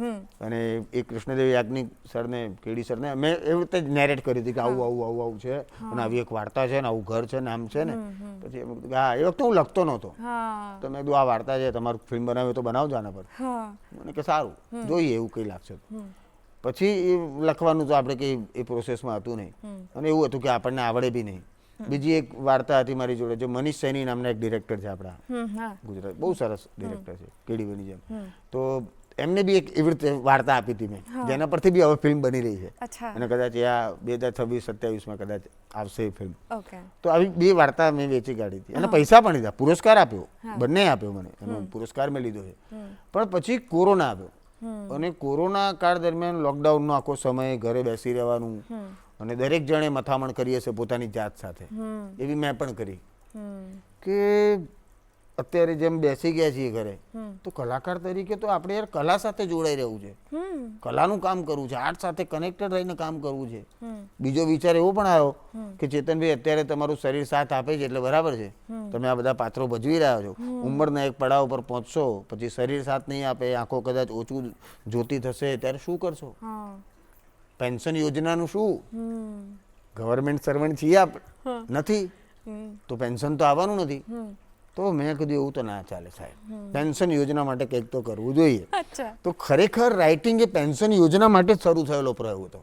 [SPEAKER 1] અને એ કૃષ્ણદેવ યાજ્ઞિક સરને, કેડી સરને મેં એવી રીતે જ નેરેટ કરી હતી કે આવું આવું આવું આવું છે અને આવી એક વાર્તા છે ને આવું ઘર છે ને આમ છે ને. પછી એમ કીધું કે હા, એ વખતે હું લખતો નહોતો, તો મેં કીધું આ વાર્તા છે, તમારું ફિલ્મ બનાવ્યું તો બનાવજો આના પર. મને કે સારું, જોઈએ એવું કંઈ લાગશે. પછી એ લખવાનું તો આપણે કંઈ એ પ્રોસેસમાં હતું નહીં, અને એવું હતું કે આપણને આવડે બી નહીં. બીજી એક વાર્તા હતી મારી જોડે, જે મનીષ સૈની નામના એક ડિરેક્ટર છે આપણા ગુજરાત, બહુ સરસ ડિરેક્ટર છે, કેડીવીની જેમ. તો એમને બી એક એવી રીતે વાર્તા આપી હતી મેં, જેના પરથી બી હવે ફિલ્મ બની રહી છે, અને કદાચ આ 2026-27માં કદાચ આવશે એ ફિલ્મ. તો આવી 2 વાર્તા મેં વેચી કાઢી હતી અને પૈસા પણ લીધા, પુરસ્કાર આપ્યો, બંને આપ્યો મને, એનો પુરસ્કાર મેં લીધો છે. પણ પછી કોરોના આવ્યો, અને કોરોના કાળ દરમિયાન લોકડાઉનનો આખો સમય, ઘરે બેસી રહેવાનું, અને દરેક જણે મથામણ કરી હશે પોતાની જાત સાથે, એવી મેં પણ કરી કે અત્યારે જેમ બેસી ગયા છીએ ઘરે, તો કલાકાર તરીકે તો આપણે યાર કલા સાથે જોડાઈ રહેવું છે, કલાનું કામ કરવું છે, આર્ટ સાથે કનેક્ટેડ રહીને કામ કરવું છે. બીજો વિચાર એવો પણ આવ્યો કે ચેતનભાઈ, અત્યારે તમારું શરીર સાથ આપે છે એટલે બરાબર છે, તમે આ બધા પાત્રો ભજવી રહ્યા છો, ઉંમરના એક પડાવ પર પહોંચશો પછી શરીર સાથ નહીં આપે, આંખો કદાચ ઓછું જોતી થશે, ત્યારે શું કરશો? પેન્શન યોજનાનું શું? ગવર્મેન્ટ સર્વન્ટ છીએ આપણે, નથી તો પેન્શન તો આવવાનું નથી. તો મેં કીધું એવું તો ના ચાલે સાહેબ, પેન્શન યોજના માટે કંઈક તો કરવું જોઈએ. તો ખરેખર રાઇટિંગ એ પેન્શન યોજના માટે જ શરૂ થયેલો પ્રયોગ હતો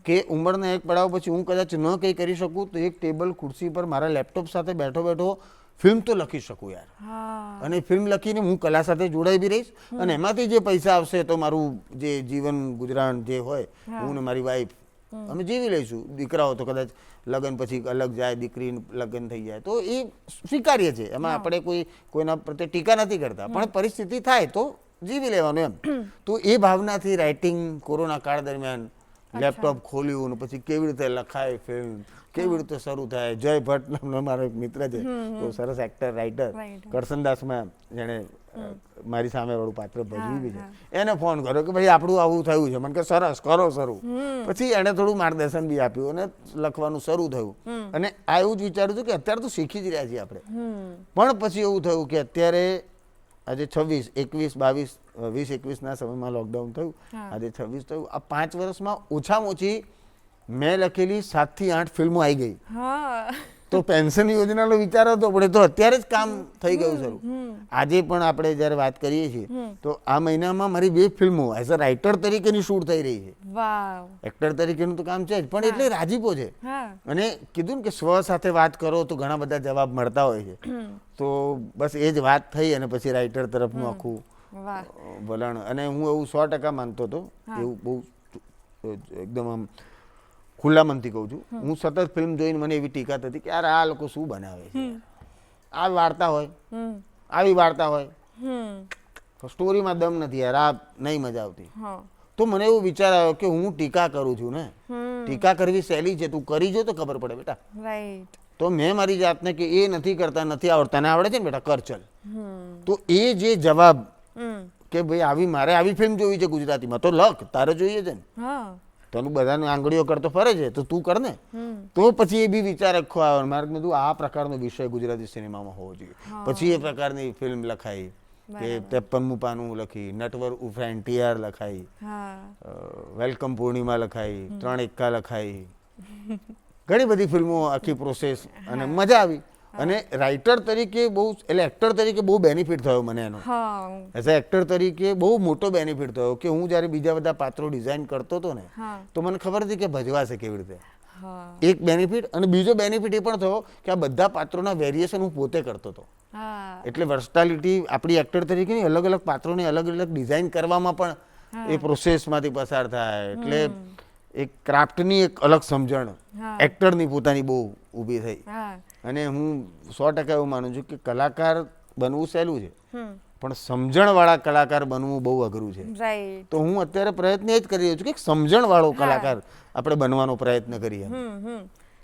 [SPEAKER 1] કે ઉંમરના એક પડાવ પછી હું કદાચ ન કંઈ કરી શકું તો એક ટેબલ ખુરશી પર મારા લેપટોપ સાથે બેઠો બેઠો ફિલ્મ તો લખી શકું યાર. અને ફિલ્મ લખીને હું કલા સાથે જોડાઈ બી રહીશ, અને એમાંથી જે પૈસા આવશે તો મારું જે જીવન ગુજરાન જે હોય, હું ને મારી વાઈફ અમે જીવી લઈશું. દીકરાઓ તો કદાચ લગ્ન પછી અલગ જાય, દીકરી લગ્ન થઈ જાય તો એ સ્વીકાર્ય છે, એમાં આપણે કોઈના પ્રત્યે ટીકા નથી કરતા, પણ પરિસ્થિતિ થાય તો જીવી લેવાનું એમ. તો એ ભાવનાથી રાઇટિંગ કોરોના કાળ દરમિયાન લેપટોપ ખોલ્યું, પછી કેવી રીતે લખાય ફિલ્મ, કેવી રીતે શરૂ થાય. જય ભટ્ટ નામનો મારો એક મિત્ર છે, તો સરસ એક્ટર રાઇટર, કરસનદાસમાં જેણે મારી સામે વાળું પાત્ર ભજવી બી છે, એને ફોન કર્યો કે ભાઈ આપણું આવું થયું છે. મને કે સરસ, કરો શરૂ. પછી એને થોડું માર્ગદર્શન બી આપ્યું અને લખવાનું શરૂ થયું. અને આ એવું જ વિચાર્યું હતું કે અત્યારે તો શીખી જ રહ્યા છીએ આપણે, પણ પછી એવું થયું કે અત્યારે આજે 26, 21, 22, 20-21ના સમયમાં લોકડાઉન થયું, આજે 26 થયું. આ 5 વર્ષમાં ઓછામાં ઓછી મેં લખેલી 7 થી 8 ફિલ્મો આવી ગઈ. તો પેન્શન યોજનાનો વિચાર હતો, પણ તો અત્યારે જ કામ થઈ ગયું શરૂ. આજે પણ આપણે જ્યારે વાત કરીએ છીએ તો આ મહિનામાં મારી 2 ફિલ્મો એઝ અ રાઇટર તરીકેની શૂટ થઈ રહી છે. એક્ટર તરીકેનું તો કામ છે જ, પણ એટલે રાજીપો છે. અને કીધું ને કે સ્વ સાથે વાત કરો તો ઘણા બધા જવાબ મળતા હોય છે. તો બસ એ જ વાત થઈ, અને પછી રાઇટર તરફનું આખું વલણ. અને હું એવું 100% માનતો હતો, એવું બહુ એકદમ આમ ખુલ્લા મનથી કહું છું. હું સતત ફિલ્મ જોઈને મને એવી ટીકા થતી કે યાર આ લોકો શું બનાવે છે, આ વાર્તા હોય, આવી વાર્તા હોય, સ્ટોરીમાં દમ નથી યાર, આ નહીં મજા આવતી. તો મને એવો વિચાર આવ્યો કે હું ટીકા કરું છું ને, ટીકા કરવી સહેલી છે, તું કરી જો તો ખબર પડે બેટા. તો મેં મારી જાતને કે એ નથી કરતા, નથી આવડતા, ને આવડે છે ને બેટા, કર ચલ. તો એ જે જવાબ કે ભાઈ આવી મારે આવી ફિલ્મ જોવી છે ગુજરાતીમાં, તો લખ, તારે જોઈએ છે ને. તને બધાની આંગળીઓ કરતો ફરે છે તો તું કર ને. તો પછી એ બી વિચાર આખો આવે. મારે કીધું આ પ્રકારનો વિષય ગુજરાતી સિનેમામાં હોવો જોઈએ. પછી એ પ્રકારની ફિલ્મ લખાઈ કે 53મું પાનું લખી, નટવર ઉર્ફ NTR લખાઈ, વેલકમ પૂર્ણિમા લખાઈ, 3 એક્કા લખાઈ, ઘણી બધી ફિલ્મો, આખી પ્રોસેસ, અને મજા આવી. અને રાઇટર તરીકે બહુ, એટલે એક્ટર તરીકે બહુ બેનિફિટ થયો મને એનો. એઝ અ એક્ટર તરીકે બહુ મોટો બેનિફિટ થયો કે હું જ્યારે બીજા બધા પાત્રો ડિઝાઇન કરતો હતો ને તો મને ખબર હતી કે ભજવાશે કેવી રીતે. એક બેનિફિટ. અને બીજો બેનિફિટ એ પણ થયો કે આ બધા પાત્રોના વેરિએશન હું પોતે કરતો હતો. એટલે વર્સટાલિટી આપણી એક્ટર તરીકે અલગ અલગ પાત્રોને અલગ અલગ ડિઝાઇન કરવામાં પણ એ પ્રોસેસમાંથી પસાર થાય. એટલે એક ક્રાફ્ટની એક અલગ સમજણ એક્ટરની પોતાની બહુ ઊભી થઈ. અને હું 100% એવું માનું છું કે કલાકાર બનવું સહેલું છે પણ સમજણવાળા કલાકાર બનવું બહુ અઘરું છે. તો હું અત્યારે પ્રયત્ન એ જ કરી રહ્યો છું કે સમજણવાળો કલાકાર આપણે બનવાનો પ્રયત્ન કરીએ.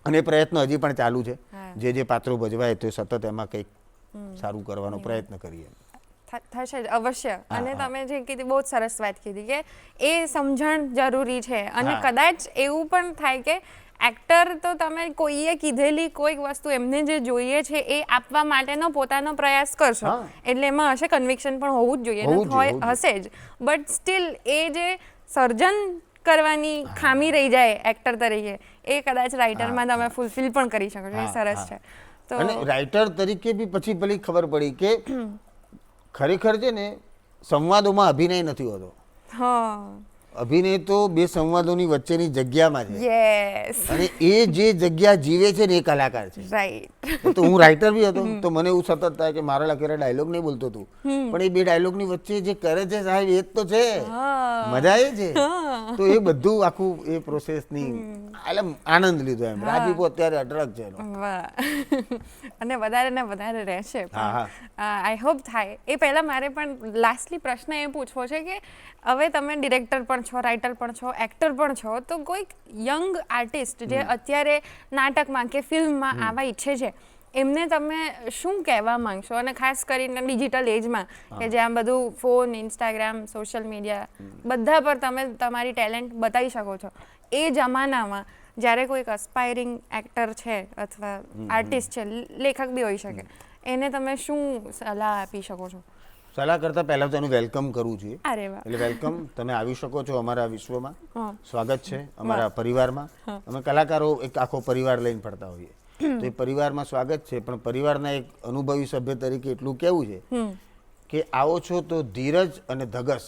[SPEAKER 1] અને એ પ્રયત્ન હજી પણ ચાલુ છે. જે પાત્રો ભજવાય તો સતત એમાં કંઈક સારું કરવાનો પ્રયત્ન કરીએ.
[SPEAKER 2] થશે જ અવશ્ય. અને તમે જે કીધી બહુ જ સરસ વાત કીધી કે એ સમજણ જરૂરી છે. અને કદાચ એવું પણ થાય કે એક્ટર તો તમે કોઈએ કીધેલી કોઈક વસ્તુ એમને જે જોઈએ છે એ આપવા માટેનો પોતાનો પ્રયાસ કરશો એટલે એમાં હશે કન્વિક્શન પણ હોવું જ જોઈએ, હશે જ. બટ સ્ટીલ એ જે સર્જન કરવાની ખામી રહી જાય એક્ટર તરીકે એ કદાચ રાઇટરમાં તમે ફૂલફિલ પણ કરી શકો છો. એ સરસ છે.
[SPEAKER 1] તો અને રાઇટર તરીકે બી પછી પેલી ખબર પડી કે ખરેખર છે ને સંવાદોમાં અભિનય નથી હોતો. અભિનય તો બે સંવાદોની વચ્ચેની જગ્યામાં છે. અને એ જે જગ્યા જીવે છે ને એ કલાકાર છે. તો હું રાઇટર બી હતો તો મને એવું સતત થાય કે મારા લખેલા ડાયલોગ નહીં બોલતો તું પણ એ બે ડાયલોગની વચ્ચે જે કરે છે સાહેબ એ જ તો છે, મજા એ છે. તો એ બધું આખું એ પ્રોસેસની એટલે આનંદ લીધો એમ. રાજીપો અત્યારે અઢળક છે
[SPEAKER 2] અને વધારે ને વધારે રહેશે. આઈ હોપ થાય. એ પહેલા મારે પણ લાસ્ટલી પ્રશ્ન એ પૂછવો છે કે હવે તમે ડિરેક્ટર પણ છો, રાઇટર પણ છો, એક્ટર પણ છો, તો કોઈક યંગ આર્ટિસ્ટ જે અત્યારે નાટકમાં કે ફિલ્મમાં આવવા ઈચ્છે છે એમને તમે શું કહેવા માંગશો? અને ખાસ કરીને ડિજિટલ એજમાં કે જ્યાં બધું ફોન, ઇન્સ્ટાગ્રામ, સોશિયલ મીડિયા બધા પર તમે તમારી ટેલેન્ટ બતાવી શકો છો. એ જમાનામાં જ્યારે કોઈક અસ્પાયરિંગ એક્ટર છે અથવા આર્ટિસ્ટ છે, લેખક બી હોઈ શકે, એને તમે શું સલાહ આપી શકો છો?
[SPEAKER 1] સલાહ કરતાં પહેલાં તો એનું વેલકમ કરવું જોઈએ. એટલે વેલકમ, તમે આવી શકો છો અમારા વિશ્વમાં, સ્વાગત છે અમારા પરિવારમાં. અમે કલાકારો એક આખો પરિવાર લઈને ફરતા હોઈએ તો એ પરિવારમાં સ્વાગત છે. પણ પરિવારના એક અનુભવી સભ્ય તરીકે એટલું કહેવું છે કે આવો છો તો ધીરજ અને ધગસ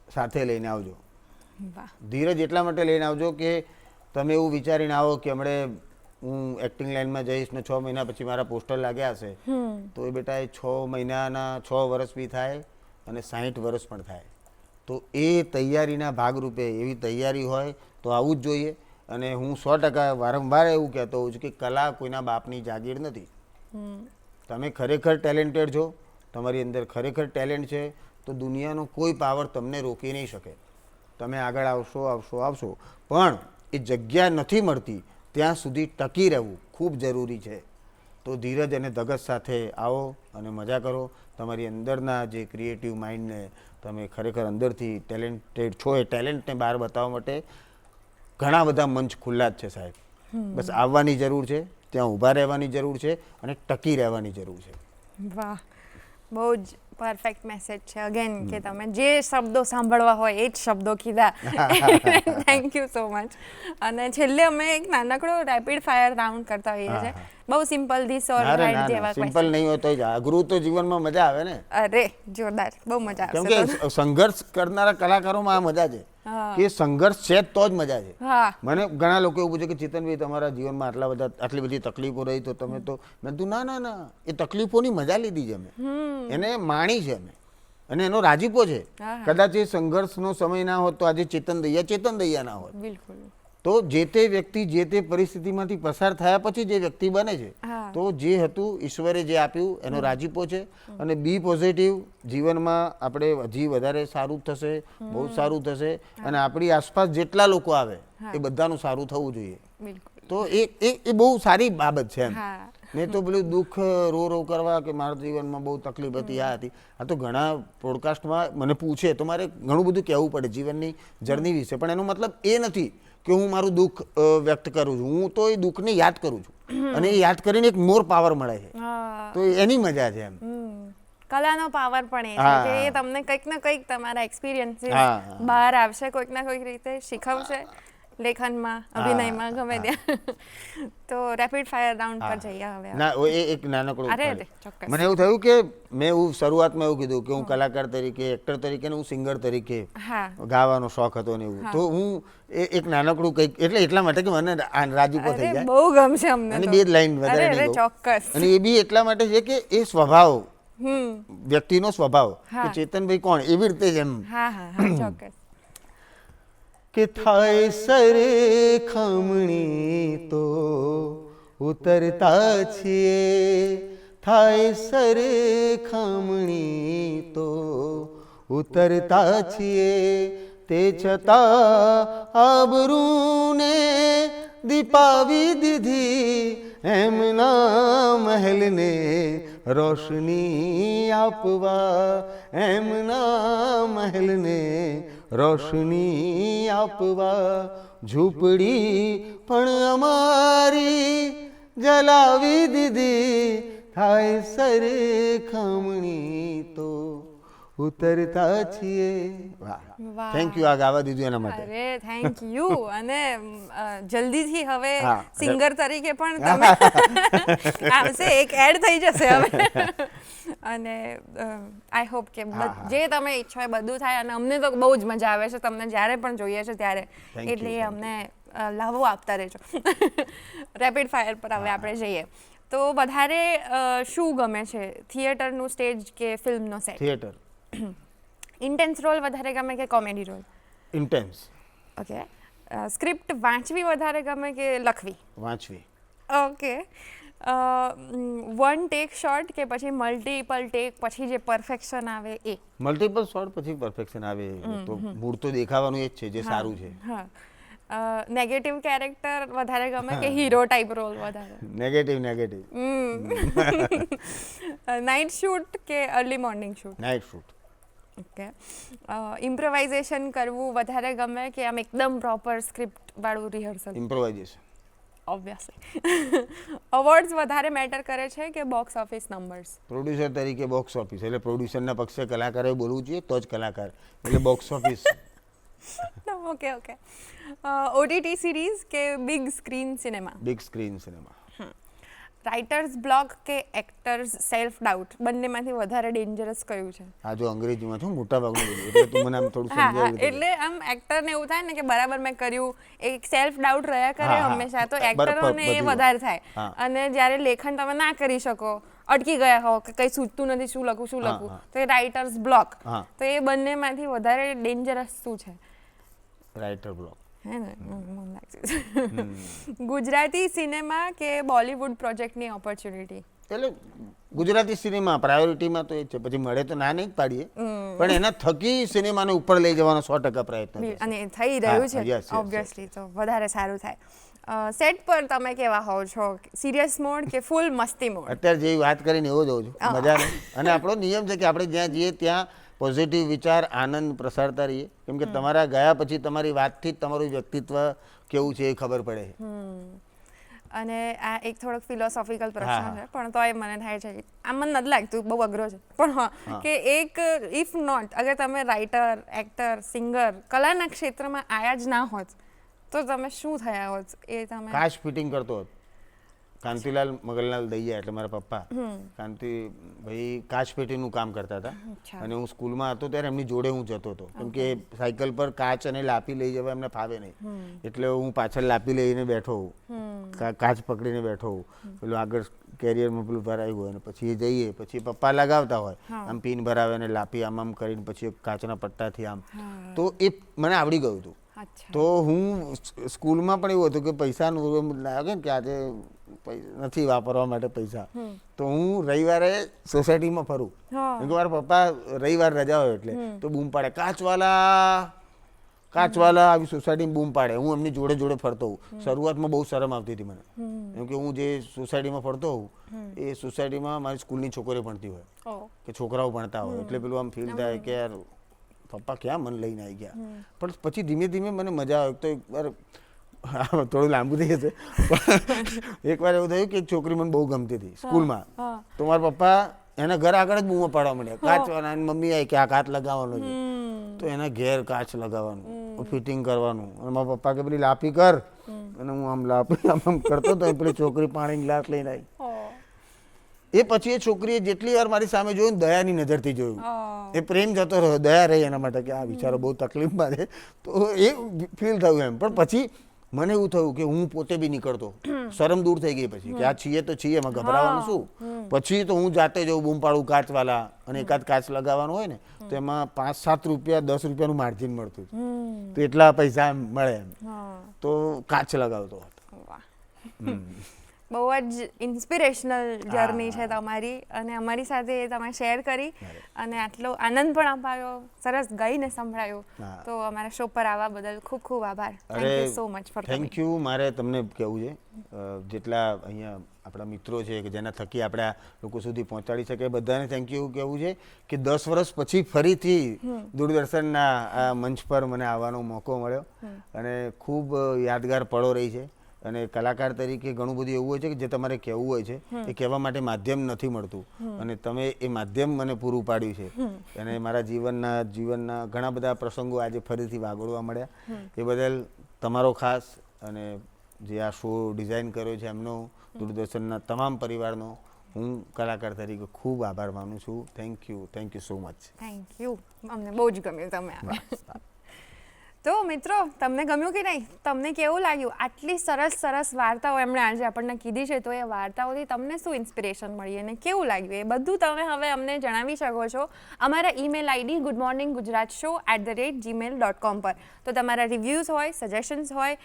[SPEAKER 1] સાથે લઈને આવજો. ધીરજ એટલા માટે લઈને આવજો કે તમે એવું વિચારીને આવો કે હમણાં હું એક્ટિંગ લાઈનમાં જઈશ ને 6 મહિના પછી મારા પોસ્ટર લાગ્યા હશે તો એ બેટા એ 6 મહિનાના 6 વર્ષ બી થાય અને 60 વર્ષ પણ થાય. તો એ તૈયારીના ભાગરૂપે એવી તૈયારી હોય તો આવું જ જોઈએ. અને હું 100% વારંવાર એવું કહેતો હોઉં છું કે કલા કોઈના બાપની જાગીર નથી. તમે ખરેખર ટેલેન્ટેડ છો, તમારી અંદર ખરેખર ટેલેન્ટ છે તો દુનિયાનો કોઈ પાવર તમને રોકી નહીં શકે. તમે આગળ આવશો આવશો આવશો પણ એ જગ્યા નથી મળતી ત્યાં સુધી ટકી રહેવું ખૂબ જરૂરી છે. તો ધીરજ અને ધગસ સાથે આવો અને મજા કરો. તમારી અંદરના જે ક્રિએટિવ માઇન્ડને તમે ખરેખર અંદરથી ટેલેન્ટેડ છો એ ટેલેન્ટને બહાર બતાવવા માટે ઘણા બધા મંચ ખુલ્લા જ છે સાહેબ. બસ આવવાની જરૂર છે, ત્યાં ઊભા રહેવાની જરૂર છે અને ટકી રહેવાની જરૂર છે.
[SPEAKER 2] વાહ, બહુ જ પરફેક્ટ મેસેજ છે. અગેન કે તમે જે શબ્દો સાંભળવા હોય એ જ શબ્દો કીધા. Thank you so much. અને છેલ્લે અમે એક નાનકડો રેપિડ ફાયર રાઉન્ડ કરતા હોઈએ છીએ. બહુ સિમ્પલ ધીસ ઓર ધેટ જેવા ક્વેશ્ચન.
[SPEAKER 1] સિમ્પલ નહીં હોય તો અઘરું તો જીવનમાં મજા આવે ને.
[SPEAKER 2] અરે જોરદાર, બહુ મજા આવશે.
[SPEAKER 1] કેમ કે સંઘર્ષ કરનારા કલાકારોમાં આ મજા છે કે સંઘર્ષ છે તો જ મજા છે. મને ઘણા લોકો એવું પૂછે કે ચેતનભાઈ તમારા જીવનમાં આટલી બધી તકલીફો રહી તો તમે તો, મેં કીધું ના ના ના, એ તકલીફોની મજા લીધી છે અમે, એને માણી છે અમે અને એનો રાજીપો છે. કદાચ એ સંઘર્ષનો સમય ના હોત તો આજે ચેતન દૈયા ના હોત.
[SPEAKER 2] બિલકુલ.
[SPEAKER 1] તો જે તે વ્યક્તિ જે તે પરિસ્થિતિમાંથી પસાર થયા પછી જે વ્યક્તિ બને છે તો જે હતું ઈશ્વરે જે આપ્યું એનો રાજીપો છે. અને બી પોઝિટિવ, જીવનમાં આપણે હજી વધારે સારું થશે, બહુ સારું થશે. અને આપણી આસપાસ જેટલા લોકો આવે એ બધાનું સારું થવું જોઈએ. તો એ બહુ સારી બાબત છે એમ. નહીં તો પેલું દુઃખ રો કરવા કે મારા જીવનમાં બહુ તકલીફ હતી, આ હતી. આ તો ઘણા પોડકાસ્ટમાં મને પૂછે તો મારે ઘણું બધું કહેવું પડે જીવનની જર્ની વિશે, પણ એનો મતલબ એ નથી કે હું મારું દુઃખ વ્યક્ત કરું છું, હું તો એ દુઃખને યાદ કરું છું અને એ યાદ કરીને એક મોર પાવર મળે છે, તો એની મજા છે એમ.
[SPEAKER 2] કલાનો પાવર પણ એ છે કે એ તમને કંઈક ને કંઈક તમારા એક્સપિરિયન્સીસ બહાર આવશે, કોઈક ના કોઈક રીતે શીખવશે, લેખનમાં, અભિનયમાં, ગમે ત્યાં. તો રેપિડ ફાયર રાઉન્ડ પર જઈએ હવે.
[SPEAKER 1] ના, એ એક નાનકડું
[SPEAKER 2] ચોક્કસ.
[SPEAKER 1] મને એવું થયું કે મેં એવું શરૂઆતમાં એવું કીધું કે હું કલાકાર તરીકે, એક્ટર તરીકે ને હું સિંગર તરીકે ગાવાનો શોખ હતો ને એવું, તો હું એક નાનકડું કંઈક એટલા માટે કે મને રાજીપો થઈ જાય,
[SPEAKER 2] બહુ ગમશે અમને.
[SPEAKER 1] અને 2 લાઈન વધારે નહીં કહું.
[SPEAKER 2] ચોક્કસ.
[SPEAKER 1] અને એ બી એટલા માટે છે કે એ સ્વભાવ, વ્યક્તિનો સ્વભાવ કે ચેતનભાઈ કોણ એવી રીતે જ એમ
[SPEAKER 2] ચોક્કસ
[SPEAKER 1] કે થાય સરે ખમણી તો ઉતરતા છીએ, થાય સરે ખમણી તો ઉતરતા છીએ, તે છતાં આબરૂને દીપાવી દીધી એમના મહેલને રોશની આપવા, એમના મહેલને રોશની આપવા, ઝૂંપડી પણ અમારી જલાવી દીધી, થાય સરે ખમણી તો ઉતરતા છીએ. વાહ, થેન્ક યુ આ ગાવા દીધું એના માટે.
[SPEAKER 2] અરે થેન્ક યુ. અને જલ્દીથી હવે સિંગર તરીકે પણ તમે આવશે, એક એડ થઈ જશે હવે. અને આઈ હોપ કે જે તમે ઈચ્છો એ બધું થાય, અને અમને તો બહુ જ મજા આવે છે તમને જ્યારે પણ જોઈએ છે ત્યારે, એટલે અમને લાવો આપતા રહેજો. રેપિડ ફાયર પર હવે આપણે જઈએ. તો વધારે શું ગમે છે, થિયેટરનું સ્ટેજ કે ફિલ્મનો સેટ?
[SPEAKER 1] થિયેટર.
[SPEAKER 2] ઇન્ટેન્સ રોલ વધારે ગમે કે comedy role?
[SPEAKER 1] Intense.
[SPEAKER 2] Okay. Script વાંચવી વધારે ગમે કે લખવી?
[SPEAKER 1] વાંચવી.
[SPEAKER 2] ઓકે. વન ટેક શોટ કે પછી મલ્ટિપલ ટેક પછી જે પરફેક્શન આવે એ?
[SPEAKER 1] મલ્ટિપલ શોટ પછી પરફેક્શન આવે તો મૂળ તો દેખાવાનું એ જ છે જે સારું છે.
[SPEAKER 2] હા. નેગેટિવ કેરેક્ટર વધારે ગમે કે હીરો ટાઈપ રોલ વધારે?
[SPEAKER 1] નેગેટિવ.
[SPEAKER 2] નાઇટ શૂટ કે early morning shoot?
[SPEAKER 1] Night shoot.
[SPEAKER 2] Okay. Improvisation કરવું વધારે ગમે કે આમ એકદમ પ્રોપર સ્ક્રિપ્ટ વાળું રિહર્સલ?
[SPEAKER 1] ઇમ્પ્રોવાઇઝેશન.
[SPEAKER 2] ઓબ્વિયસલી. અવોર્ડ્સ વધારે મેટર કરે છે કે બોક્સ ઓફિસ નંબર્સ?
[SPEAKER 1] પ્રોડ્યુસર તરીકે બોક્સ ઓફિસ, એટલે પ્રોડ્યુસરના પક્ષે કલાકારે બોલવું જોઈએ તો જ કલાકાર, એટલે box office.
[SPEAKER 2] Okay. OTT series કે big screen cinema?
[SPEAKER 1] Big screen cinema.
[SPEAKER 2] Writer's block કે એક્ટર્સ સેલ્ફ ડાઉટ, બંનેમાંથી વધારે ડેન્જરસ કયું છે?
[SPEAKER 1] આ જો અંગ્રેજીમાં છું મોટા ભાગનું બોલું, એટલે તું મને આમ થોડું સમજાવી દે.
[SPEAKER 2] એટલે આમ એક્ટરને એવું થાય ને કે બરાબર મેં કર્યું, એક સેલ્ફ ડાઉટ રહ્યા કરે હંમેશા, તો એક્ટરોને એ વધારે થાય. અને જ્યારે લેખન તમે ના કરી શકો, અટકી ગયા હો કે કંઈ સૂચતું નથી, શું લખું, તો એ રાઇટર્સ બ્લોક. તો એ બંનેમાંથી વધારે ડેન્જરસ શું છે?
[SPEAKER 1] Writer block.
[SPEAKER 2] હે ને, મને લાગે. ગુજરાતી સિનેમા કે બોલિવૂડ પ્રોજેક્ટની ઓપોર્ચ્યુનિટી?
[SPEAKER 1] એટલે ગુજરાતી સિનેમા પ્રાયોરિટીમાં તો એ છે, પછી મળે તો ના નહીં પાડીએ, પણ એના થકી સિનેમાને ઉપર લઈ જવાનો 100% પ્રયત્ન છે.
[SPEAKER 2] અને થઈ રહ્યું છે ઓબ્વિયસલી, તો વધારે સારું થાય. સેટ પર તમે કેવા હોવ છો, સિરિયસ મોડ કે ફૂલ મસ્તી મોડ?
[SPEAKER 1] અત્યારે જેવી વાત કરીને એવો જ હોઉં છું, મજા નહીં. અને આપણો નિયમ છે કે આપણે જ્યાં જઈએ ત્યાં પોઝિટિવ વિચાર, આનંદ પ્રસારતા રહીએ, કેમ કે તમારા ગયા પછી તમારી વાતથી જ તમારું વ્યક્તિત્વ કેવું છે એ ખબર પડે છે.
[SPEAKER 2] અને આ એક થોડોક ફિલોસોફિકલ પ્રશ્ન છે, પણ તોય મને થાય છે, આમ મને નથી લાગતું બહુ અઘરો છે, પણ હા કે એક ઇફ નોટ, અગર તમે રાઇટર, એક્ટર, સિંગર, કલાના ક્ષેત્રમાં આયા જ ના હોત તો તમે શું થયા હોત? એ તમે
[SPEAKER 1] કાચ ફિટિંગ કરતો હોત. કાંતિલાલ મગલલાલ દૈયા એટલે મારા પપ્પા કાંતિભાઈ કાચ પેટીનું કામ કરતા હતા, અને હું સ્કૂલમાં હતો ત્યારે એમની જોડે હું જતો હતો, કેમ કે સાયકલ પર કાચ અને લાપી લઈ જવા એમને ફાવે નહીં, એટલે હું પાછળ લાપી લઈને બેઠો હોઉં, કાચ પકડીને બેઠો હોઉં, પેલું આગળ કેરિયરમાં પેલું ભરાયું હોય, અને પછી એ જઈએ, પછી પપ્પા લગાવતા હોય, આમ પિન ભરાવે અને લાપી આમ કરીને પછી કાચના પટ્ટાથી આમ, તો એ મને આવડી ગયું હતું. તો હું સ્કૂલમાં પણ એવું હતું કે પૈસાનું લાગે ને કે આજે નથી વાપરવા માટે પૈસા, તો હું રવિવારે સોસાયટીમાં ફરું, કેમ કે મારા પપ્પા રવિવાર રજા હોય એટલે તો બૂમ પાડે, કાચવાલા આવી સોસાયટીમાં બૂમ પાડે, હું એમની જોડે જોડે ફરતો હોઉં. શરૂઆતમાં બહુ શરમ આવતી હતી મને, કેમ કે હું જે સોસાયટીમાં ફરતો હોઉં એ સોસાયટીમાં મારી સ્કૂલની છોકરીઓ ભણતી હોય કે છોકરાઓ ભણતા હોય, એટલે પેલું આમ ફીલ થાય કે યાર પપ્પા ક્યાં મને લઈને આવી ગયા. પણ પછી ધીમે ધીમે મને મજા આવે. તો એકવાર હા થોડું લાંબુ થઈ જશે પણ એકવાર એવું થયું કે એક છોકરી મને બહુ ગમતી હતી સ્કૂલમાં. તો મારા પપ્પા એના ઘર આગળ જ બૂમો પાડવા માંડ્યા, કાચવાના. મમ્મી આવી કે આ કાચ લગાવવાનો છે. તો એના ઘેર કાચ લગાવવાનું, ફિટિંગ કરવાનું. અને મારા પપ્પા કે પેલી લાપી કર, અને હું આમ લાપી આમ કરતો તો પેલી છોકરી પાણી ગ્લાસ લઈને આવી. એ પછી એ છોકરીએ જેટલી વાર મારી સામે જોયું દયાની નજરથી જોયું. એ પ્રેમ જતો રહ્યો, દયા રહી એના માટે કે આ બિચારો બહુ તકલીફમાં છે. તો એ ફીલ થયું એમ. પણ પછી મને એવું થયું કે હું પોતે બી નીકળતો, શરમ દૂર થઈ ગઈ પછી કે આ છીએ તો છીએ, એમાં ગભરાવાનું શું. પછી તો હું જાતે જઉં, બૂમ પાડું કાચવાલા, અને એકાદ કાચ લગાવવાનું હોય ને તો એમાં 5-7 રૂપિયા 10 રૂપિયાનું માર્જિન મળતું, તો એટલા પૈસા મળે એમ. તો કાચ લગાવતો હતો.
[SPEAKER 2] બહુ જ ઇન્સ્પિરેશનલ જર્ની છે તમારી, અને અમારી સાથે તમે શેર કરી અને આટલો આનંદ પણ અપાયો, સરસ ગાઈને સંભળાયું. તો અમારા શો પર આવવા બદલ ખૂબ ખૂબ આભાર. Thank you so much for coming.
[SPEAKER 1] Thank you. મારે તમને કહેવું છે, જેટલા અહીંયા આપણા મિત્રો છે કે જેના થકી આપણે આ લોકો સુધી પહોંચાડી શકે, બધાને થેન્ક યુ કહેવું છે કે 10 વર્ષ પછી ફરીથી દૂરદર્શનના આ મંચ પર મને આવવાનો મોકો મળ્યો, અને ખૂબ યાદગાર પળો રહી છે. અને કલાકાર તરીકે ઘણું બધું એવું હોય છે કે જે તમારે કહેવું હોય છે એ કહેવા માટે માધ્યમ નથી મળતું, અને તમે એ માધ્યમ મને પૂરું પાડ્યું છે. અને મારા જીવનના ઘણા બધા પ્રસંગો આજે ફરીથી વાગોળવા મળ્યા. એ બદલ તમારો ખાસ, અને જે આ શો ડિઝાઇન કર્યો છે એમનો, દૂરદર્શનના તમામ પરિવારનો હું કલાકાર તરીકે ખૂબ આભાર માનું છું. Thank you so much.
[SPEAKER 2] Thank you. અમને બહુ જ ગમ્યું તમે આવ્યા. તો મિત્રો, તમને ગમ્યું કે નહીં? તમને કેવું લાગ્યું? આટલી સરસ વાર્તાઓ એમણે આજે આપણને કીધી છે, તો એ વાર્તાઓથી તમને શું ઇન્સ્પિરેશન મળી અને કેવું લાગ્યું એ બધું તમે હવે અમને જણાવી શકો છો અમારા ઈમેલ આઈડી goodmorninggujratshow@gmail.com પર. તો તમારા રિવ્યૂઝ હોય, સજેશન્સ હોય,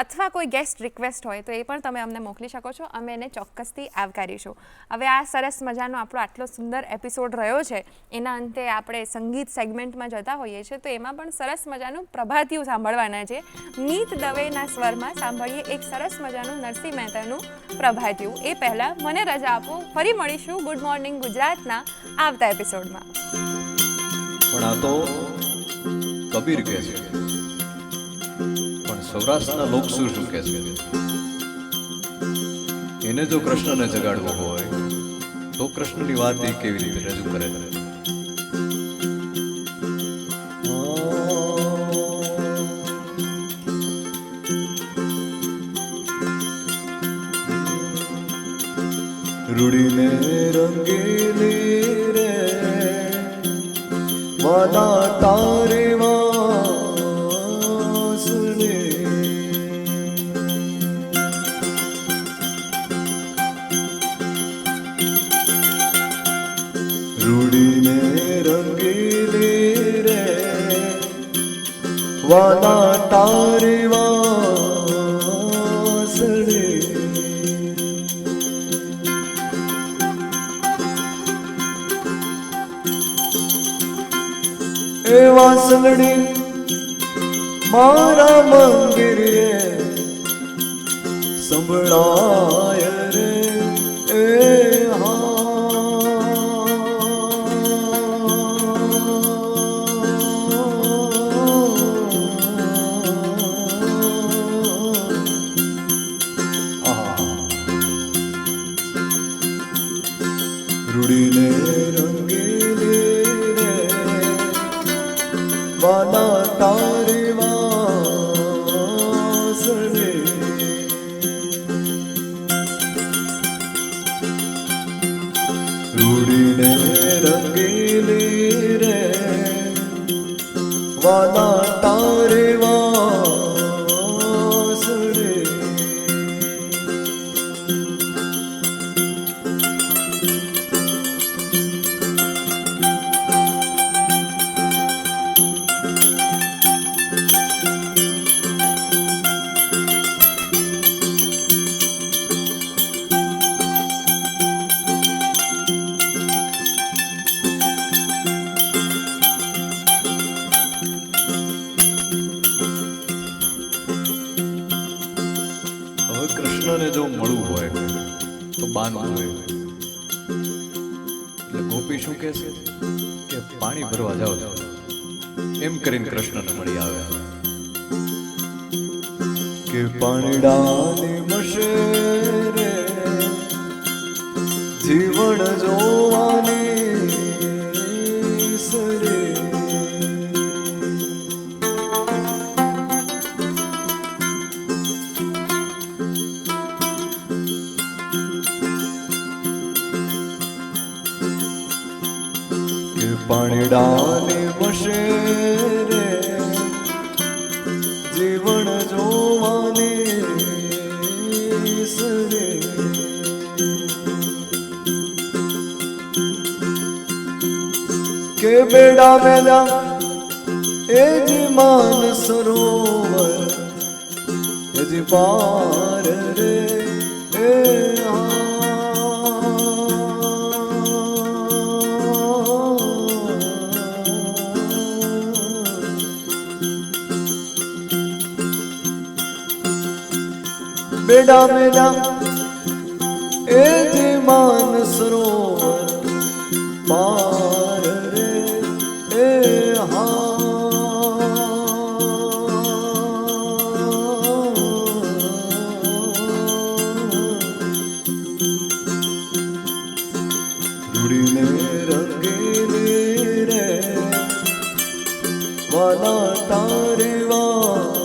[SPEAKER 2] અથવા કોઈ ગેસ્ટ રિક્વેસ્ટ હોય તો એ પણ તમે અમને મોકલી શકો છો. અમે એને ચોક્કસથી આવકારીશું. હવે આ સરસ મજાનો આપણો આટલો સુંદર એપિસોડ રહ્યો છે, એના અંતે આપણે સંગીત સેગમેન્ટમાં જતા હોઈએ છીએ, તો એમાં પણ સરસ મજાનું પ્રભાતિયું સાંભળવાના છે. મીત દવેના સ્વરમાં સાંભળીએ એક સરસ મજાનું નરસિંહ મહેતાનું પ્રભાતિયું. એ પહેલાં મને રજા આપો, ફરી મળીશું ગુડ મોર્નિંગ ગુજરાતના આવતા એપિસોડમાં.
[SPEAKER 3] પણ આ તો કબીર કહે છે, સૌરાષ્ટ્રના લોક શું કહે છે, એને જો કૃષ્ણને જગાડવો હોય તો કૃષ્ણની વાત એ કેવી રીતે રજૂ કરે. રૂડીને રંગેલી રે વાલા તારે રૂડીને રંગેલી રે વાલા તારે વાસણે એ વાસણી મારા મંદિરે સંભળાય રે એ રૂડીને રંગેલી રે વાલા તારે વાસણે રૂડીને રંગેલી રે વાલા તારે વાસણે કૃષ્ણને જો મળવું હોય તો બાનું હોય, એટલે ગોપી શું કહે છે કે પાણી ભરવા જાઓ એમ કરીને કૃષ્ણને મળી આવે. કે પાણીડાની મશે રે જીવન જોવાની સરે કે પાણીડાની મશે રે જીવન જોવાની સરે કે બેડા મેલા એ જી માન સરોવર એ જી પાર રે એ બેડા મેલા એ જી માન સરોવર પાર રે એ રૂડીને રંગીલી રે વાલા તારી વા